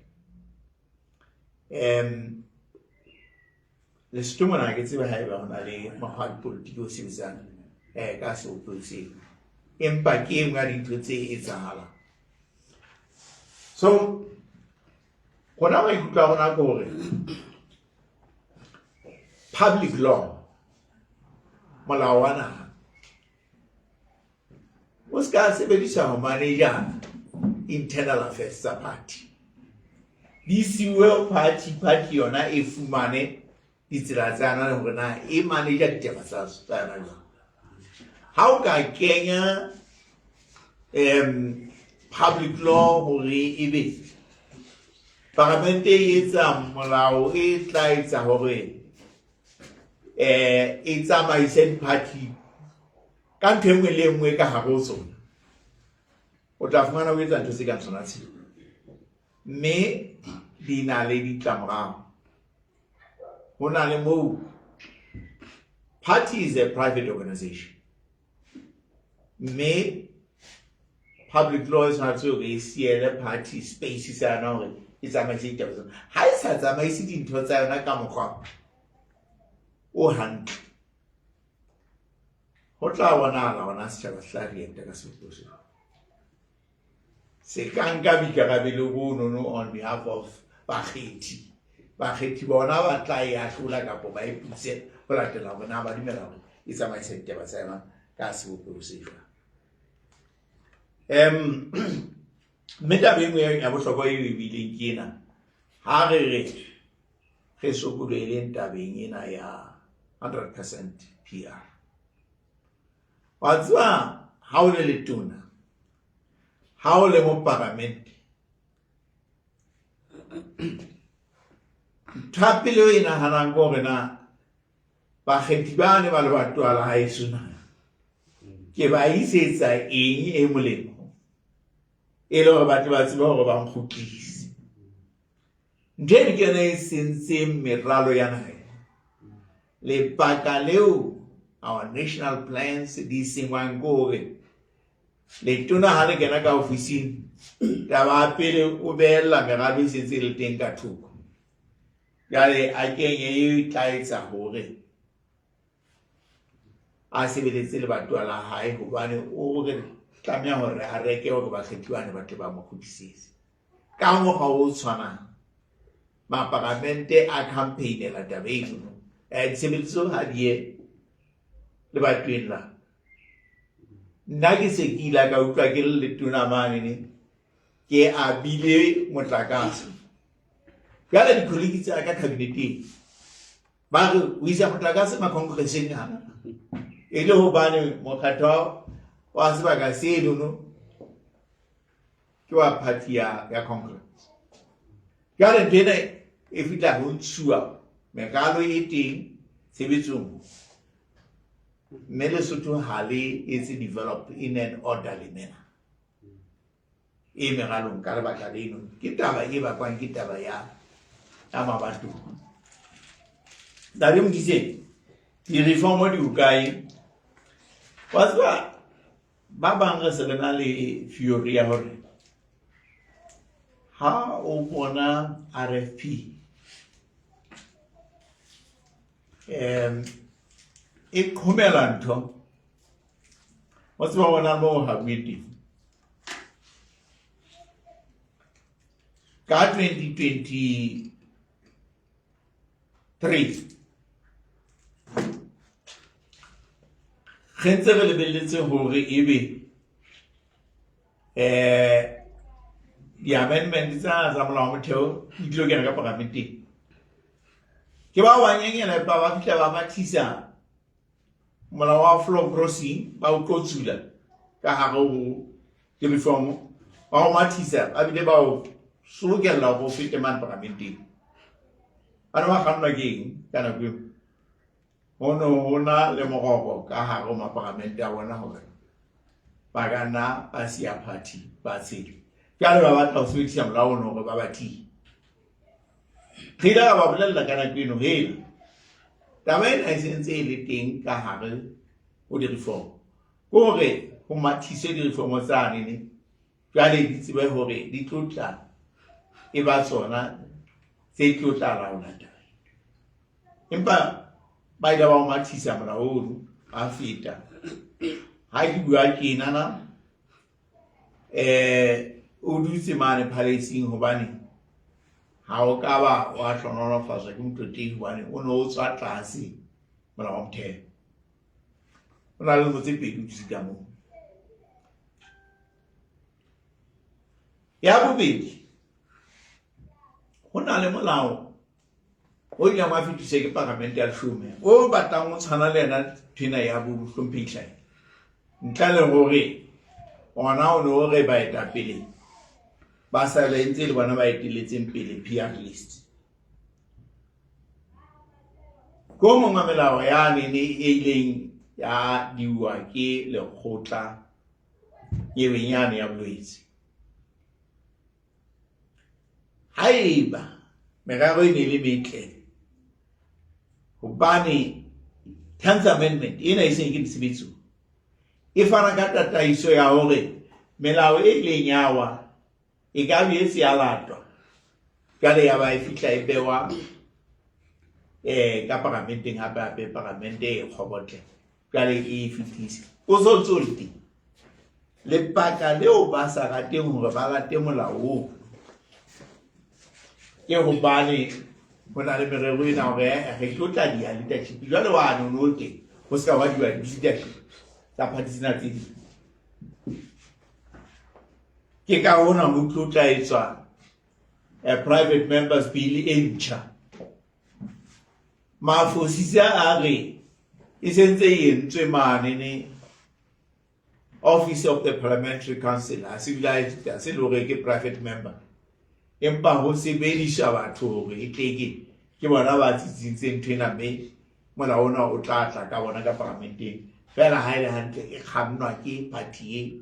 Lesotho mona ke tseba haeba hona le mahadi politiki o sebetsana ka se o tse empa ke engwe ya dintho tse etsahalang so gona ba ikutlwa gona ke hore public law molao wa naha o ska sebediswa ho manager internal affairs tsa party di siwe party yona e fumane ditsela tsa yona hore na e manager ditaba tsa yona jwang ha o ka kenya public law hore ebe parlamente e etsa molao e tla etsa hore e tsamaise party ka ntho engwe le engwe ka hare ho tsona o tla fumana o etsa ntho tse ka tsona tse mme di na le ditlamorao ho na le moo party is a private organization mme public law is not so the party space is another it's a message of ha isa tsamaise dintho tsa yona ka mokgwa o hantle ho tla bonahala hona setjhaba sa react ka solution se ka nka boikarabelo bono on behalf of bakgethi bona ba tla ya hlola kapo ba iputse ho latela hore na ba dumela hore e tsamaise ditaba tsa yona ka sebopego se jwang meta bengwe ya bohlokwa e bileng ke ena ha re sokolele ntabeng ena ya 100% PR wa tswa ha o le tona ha o le mo parlament thapile o ina hanang go rena ba kgethi ba ne ba le batwala ha e sona ke ba isetsa eng e molemo e le gore batho ba tseba gore ba nkhutlise nje ke ne sentse meralo ya naga le baka leo our national plans di sengwang gore le tona ha le kena ka ofising ta ba pele o bella meralo e sentse le teng ka thoko jale a kenye e tla etsa gore a sebeletse le batho la hae hobane o re tlamea hore a reke hore ba kgethiwane batho ba mo khutisise ka mo ga o tshwana maparamente a campaign la tabeng sebetso ha die le batweng la nna ke se ke ila ka utlwa ke le tona mane ne ke a bile motlakase jale di colleagues tsa ka cabinet ba re o isa motlakase ma congression yana e le hobane mokgatlo wa sebaka se no ke wa party ya congress jale dena e fitla ho tsua megalo e teng sebetsong mme Lesotho ha le etse develop in an orderly manner e megalong ka lebaka leno ke taba e bakwang ke taba ya mabatho dare mdise di reform di ukae waswa ba bang re se bana le theory ya hore ha o bona RFP e khomela ntho waswa bona mo ha meeting ka 2023 Khentse re lebelletse hore ebe di-amendment tsa molao wa motheo di tlo kena ka parlamenteng. Ke ba wanyenyana ba fihla ba mathisa molao wa floor crossing ba o tlotsula ka hare ho di-reform ba o mathisa ba bile ba o solokela go fete man parlamenteng. Ana ba kgannwa ke eng ka nako eo? Ho na le mogoko ka hare ho maparlamente a bona hore ba ka nna ba siya party ba tsela. Jwale ba batla ho sebedisa molao ono hore ba bathi. Re ile ba bolella ka nako eno hela. Taba ena e sentse e le teng ka hare ho di-reform. Ke hore ho mathiswe di-reform tsane ne. Jwale di tsebe hore di tlo tla e ba tsona tse tlo tla laola taba. Empa ba ile ba o mathisa molao ono a feta. Ha ke bua tjena o dutse mane phalesing hobane ha o ka ba wa hlonolofatswa ke motho hobane o ne o tswa tlase molao wa motheo. O na le motse pedi o dutse ka moo. Ya bobedi, ho na le molao o ileng wa fetiswa ke parlamente ya 10 o batlang o tshwana le yena thina ya bohlomphehi. Ntle le hore ona o no re ba etapele ba sa le ntse le bona ba eteletseng pele PR list. Ko mongwe melao ya nene e ileng ya diwa ke lekgotla e benyane ya bolwetse. Haeba merero e ne le metle hobane 10th amendment ena e seng ke disebetso e fana ka tataiso ya hore melao e ileng yawa e ka be ya latwa ka le ya ba e fihla e bewa ka parlamenteng hape parlamente e khobotle ka le e fitise o so tsolti le paka leo ba sa rateng hore ba late molao ke hobane ho na le merero ena hore re tlo tla dia leadership jwale wa no teng ho ska wa diwa leadership tsa party tsena tse ding. Ke ka hona ho tlo tla etswa a private members bill e ntjha. Mafosisa a re e sentse e entswe mane ne Office of the Parliamentary Council a civilized se lo re ke private member. Empa ho sebediswa batho hore e teke ke bona ba tsitsintse nthwena mme mola ona o tla ka bona ka parlamenteng. Fela ha ile hantle e kgannwa ke party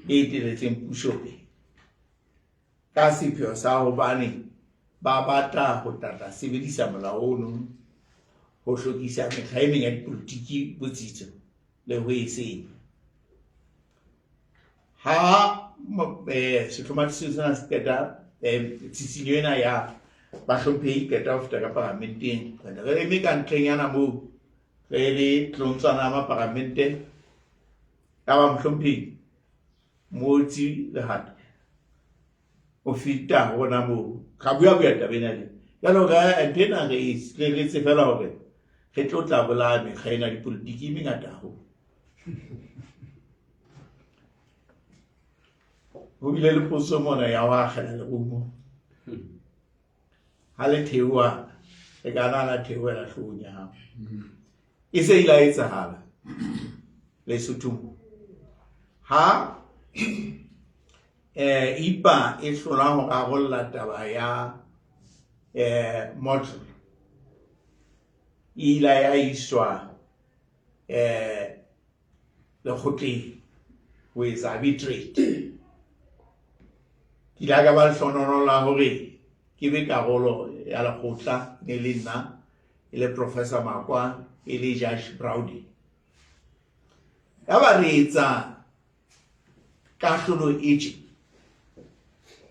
e teletseng puso ka sepheo sa hobane ba batla ho tata sebedisa molao ono ho hlokisa mekgwa e meng ya dipolitiki botsitso le ho e senya. Ha sehlomathiso sena se qeta tsitsinyo ena ya bahlomphehi qeta ho feta ka parlamenteng re eme ka ntlenyana moo re le tlontswana ya maparlamente ka ba mohlomphehi motsi le hata o fita hona moo ga bua tabeng ena jalo ka ntena re fela hore re tlo tla bolaya mekgwa ena dipolitiki e mengata haholo. Ho bile le potso mona ya ho akgela lerumo ha le theoha e ka nana theohela hloohong ya hao e se ila etsahala Lesothong ha ipa e hlola ho rarolla taba ya model ila ya iswa lekgotleng ho etsa arbitrate. Ke la ka ba hlonono la hore ke be karolo ya lekgotla ne le nna e le Professor Makwa e le Judge Browdy. Ya ba re etsa kahlolo e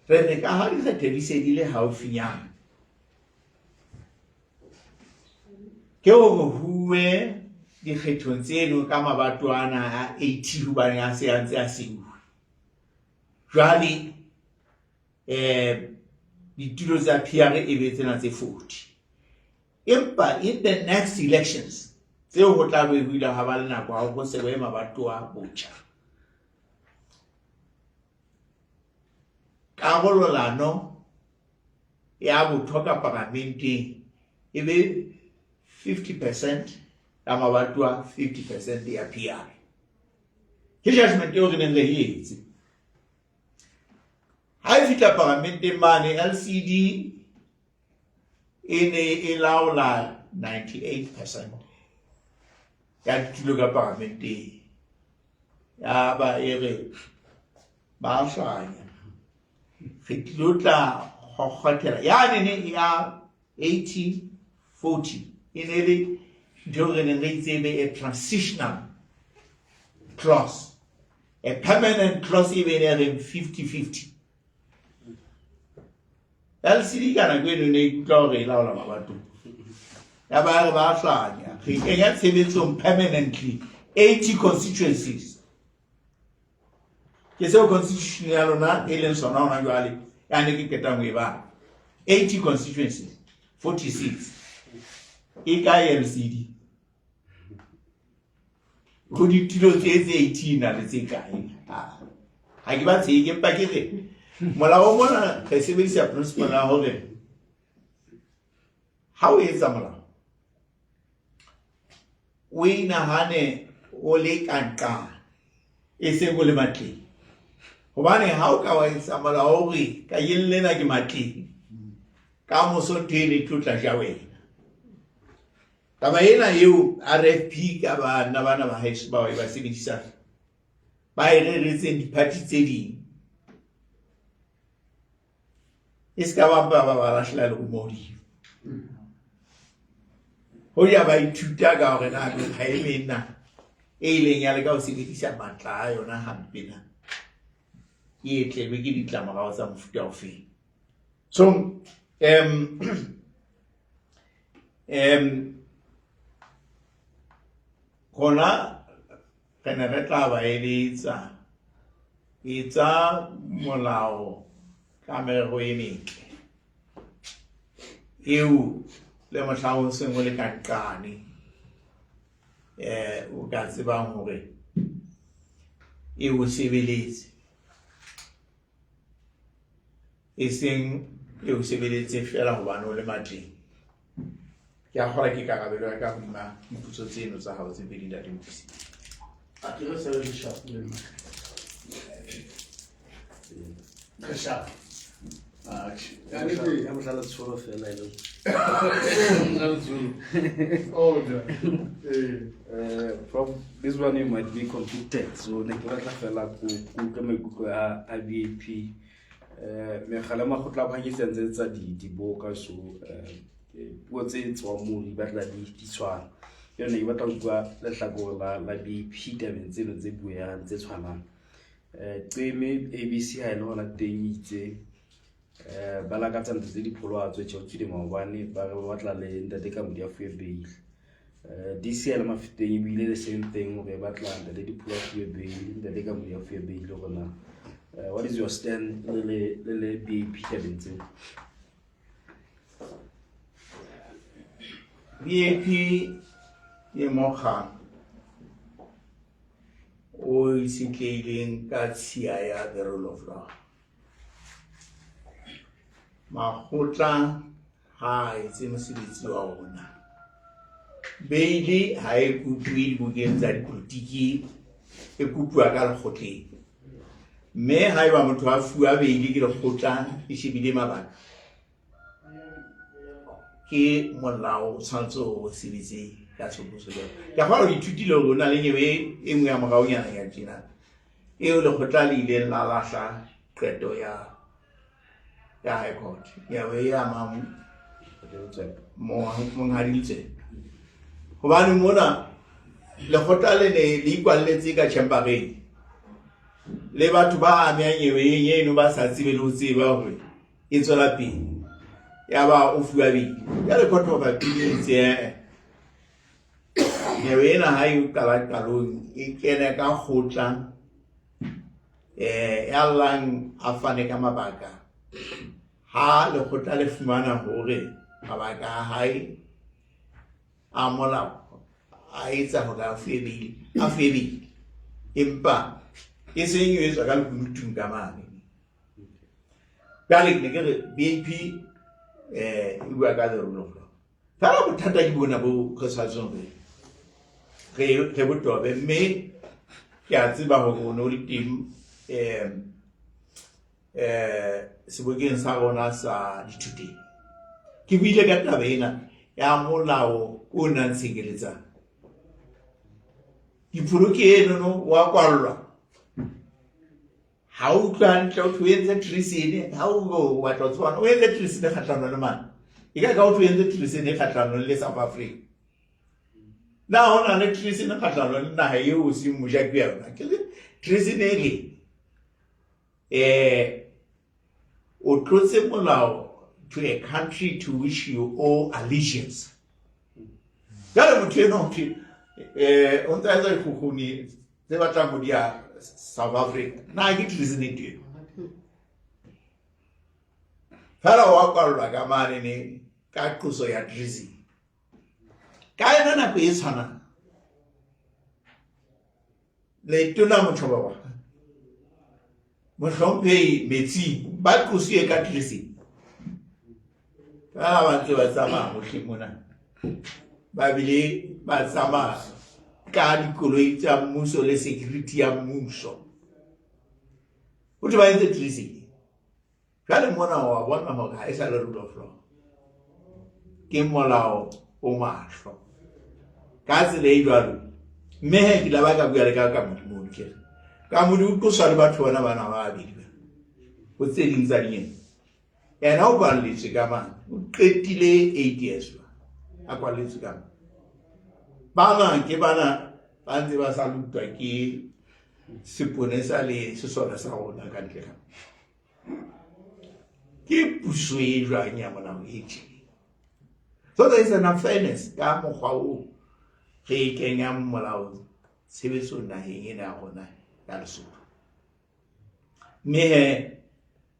re ka ha dikgetho di se di le haufinyana ke hore huwe dikgethong tseno ka mabatwana a 80 hobane a se a ntse a seuwe. Jwale ditulo tsa PR e be tsena tse 40. Empa in the next elections tseo ho tla be buile ha ba le nako ha go se boema batwa botjha karololano ya bothoka parlamenteng e be 50% ya mabatwa 50% ya PR ke judgment eo re neng re etse ha e fitla parlamenteng mane LCD ne e laola 98% ya ditulo ka parlamenteng ya ba ere ba hlanya re tlotla khokhothela ya ne ya 80-40 ene le during the a transitional clause, a permanent clause even in 50-50. LCD kana kwenu ne glory la ola mabatu. Ya ba re ba hlanya, re kenya tshebetsong permanently 80 constituencies. Ke seo constitution ya lona e leng sona ona jwale ya ne ke keta ngwe ba 80 constituencies 46 e ka LCD go ditilo tse 18 na le tse kae ha ke ba tseke mpa ke re molao mona re sebedisa principle la hore ha o etsa molao o inahane o le kanka e se go le matleng hobane ha o ka wa etsa molao hore ka yellena ke matleng ka moso tene tlotla ja wena taba ena eo RFP ka bana ba heso ba ba sebedisa ba ireretseng diparty tse ding iska ba lahlela le umodi ho ya ba ithuta ka hore na ha e mena e ileng ya le ka ho sebedisa matla a yona hampe na e tlebe ke ditlamorao tsa mofuta ofeng so Kona kana re tla ba eletsa etsa molao ka merero e metle eo le mohlao sengwe le kankane o ka tsebang hore e o sebeletse e seng e o sebeletse fela hobane o le matleng ke a gola ke karabelo ya ka bima diputso tseno tsa hao tse pedi da dimpisi a ke re se le sharp le ma ke sharp ya ne ke ya mohlala tsholo fela ile this one you might be conflicted so ne ke batla fela go ka maikutlo a BAP me khala ma khotla ba ke sentse tsa di boka so puo tse tswa mo di batla di tshwana yone e batla go la hlakore la BAP tabeng tseno tse buang tse tshwanang tseme ABC ha ile hona teng itse ba la ka tsantse di pholo a tswe tshotsi di maobane ba re batla le ntate ka modi a fuwe bail DCL mafiteng e bile le same thing o re batla ntate di pholo a fuwe bail ntate ka modi a fuwe bail gona what is your stand le BAP tabeng tseno BAP ye mokga o isitlehileng ka tshia ya the rule of law makgotla ha etse mosebetsi wa ona beili ha e kutwe dibukeng tsa dipolotiki e kutwa ka lekgotleng mme ha eba motho a fuwa beili ke lekgotla e shebile mabaka ke molao tshwantsho o sebetse ka tshokoso ya ka fa o ithutile go na le nyebe e nngwe ya mogaonyana ya tjena eo lekgotla le ile la lahla qeto ya high court ya we ya mamu mo ngaditse hobane mona lekgotla le ne le ikwalletse ka chambereng le batho ba amanyeweng eno ba sa tsebe le ho tseba hore e tswela pele ya ba o fuwa bile ya le khotho ba piletse wena ha e kala kalong e kene ka khotla ya lang a fane ka mabaka ha le khotla le fumana hore mabaka a hae a molao a etsa hore a fedile empa e seng e etswa ka lekunutung ka mane jwale ne ke re BAP e bua ka the rule of law fela bothata ke bona bo re sa tsong re botobe mme ke a tseba hore o no le teng sebokeng sa rona sa dithuteng ke buile ka taba ena ya molao o nang tshekeletsang dipoloke eno wa kwallwa ha o tla ntle o tshwentse treason ha o wa tlotswana o etse treason kgatlano le mana e ka o tshwentse treason kgatlano le South Africa na ona le treason kgatlano le naha eo o se mojaki ya yona ke treason e o tlotse molao to a country to which you owe allegiance jale motho eno o ntse a etsa dikgokgoni tse batlang ho dia South Africa na ke treason e teng fela wa kwallwa ka mane ne ka qoso ya treason ka ena nako e tshwana le tona motho ba wa mohlomphei metsi ba qosue ka treason ba ntse ba tsamaya hohle mona ba bile ba tsamaya ka dikoloi tsa mmuso le security ya mmuso o tla ba entse treason jwale mona wa bona hore ha e sa le rule of law ke molao o mahlo ka tsela e jwalo mme he ke la ba ka bua le ka modimo ke ka modimo o tloswa le batho bona bana ba babedi o tse ding tsa dinyewe ena o kwalletswe ka mane o qetile 8 years a kwalletswe ka mane bana ke bana ba ntse ba sa lutwa ke seponesa le sesola sa rona ka ntle ka ke puso e jwang ya molao e tjena so there is an unfairness ka mokgwa o re kenya molao tshebetsong naheng ena ya rona ya Lesotho mme he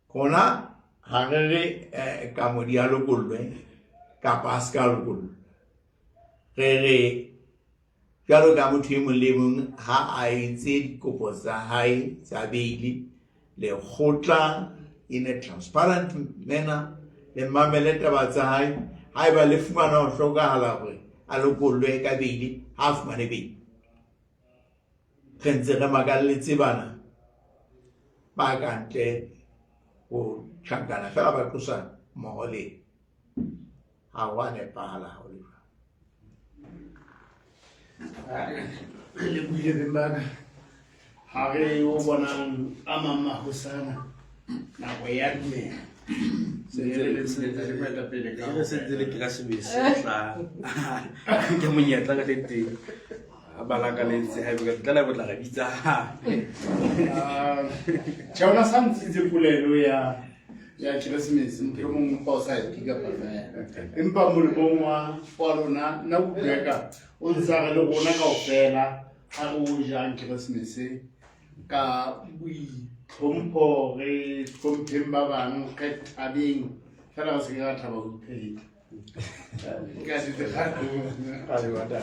kona ha re ka modi ya lokollwe kapa ska lokollwe re jalo ka motho e mong le mong ha a etse dikopo tsa hae tsa beili le kgotla in a transparent manner le mamele taba tsa hae ha eba le fumana ho hlokahala hore a lokollwe ka beili ha fumane beili re ntse re makalletse bana ba ka ntle ho tjhankana fela ba tlosa mmoho le ha wa nepahala ha o le le buile bembana ha re o bonang a mama hosana nako ya dumela re sentse le ke ka sebese tla ke monyetla ka teng a balakaletse ha e ka tla botla ga bitsa tjhaona sa ntse polelo ya Christmas motho mong pa sa e ka pa empa molemong wa rona na go beka o ntsa re le rona kaofela ha o jang Christmas ka bui tlhompho re tlhompheng ba bang re thabeng fela se ka thaba ho phela ka se tshaka ka le wada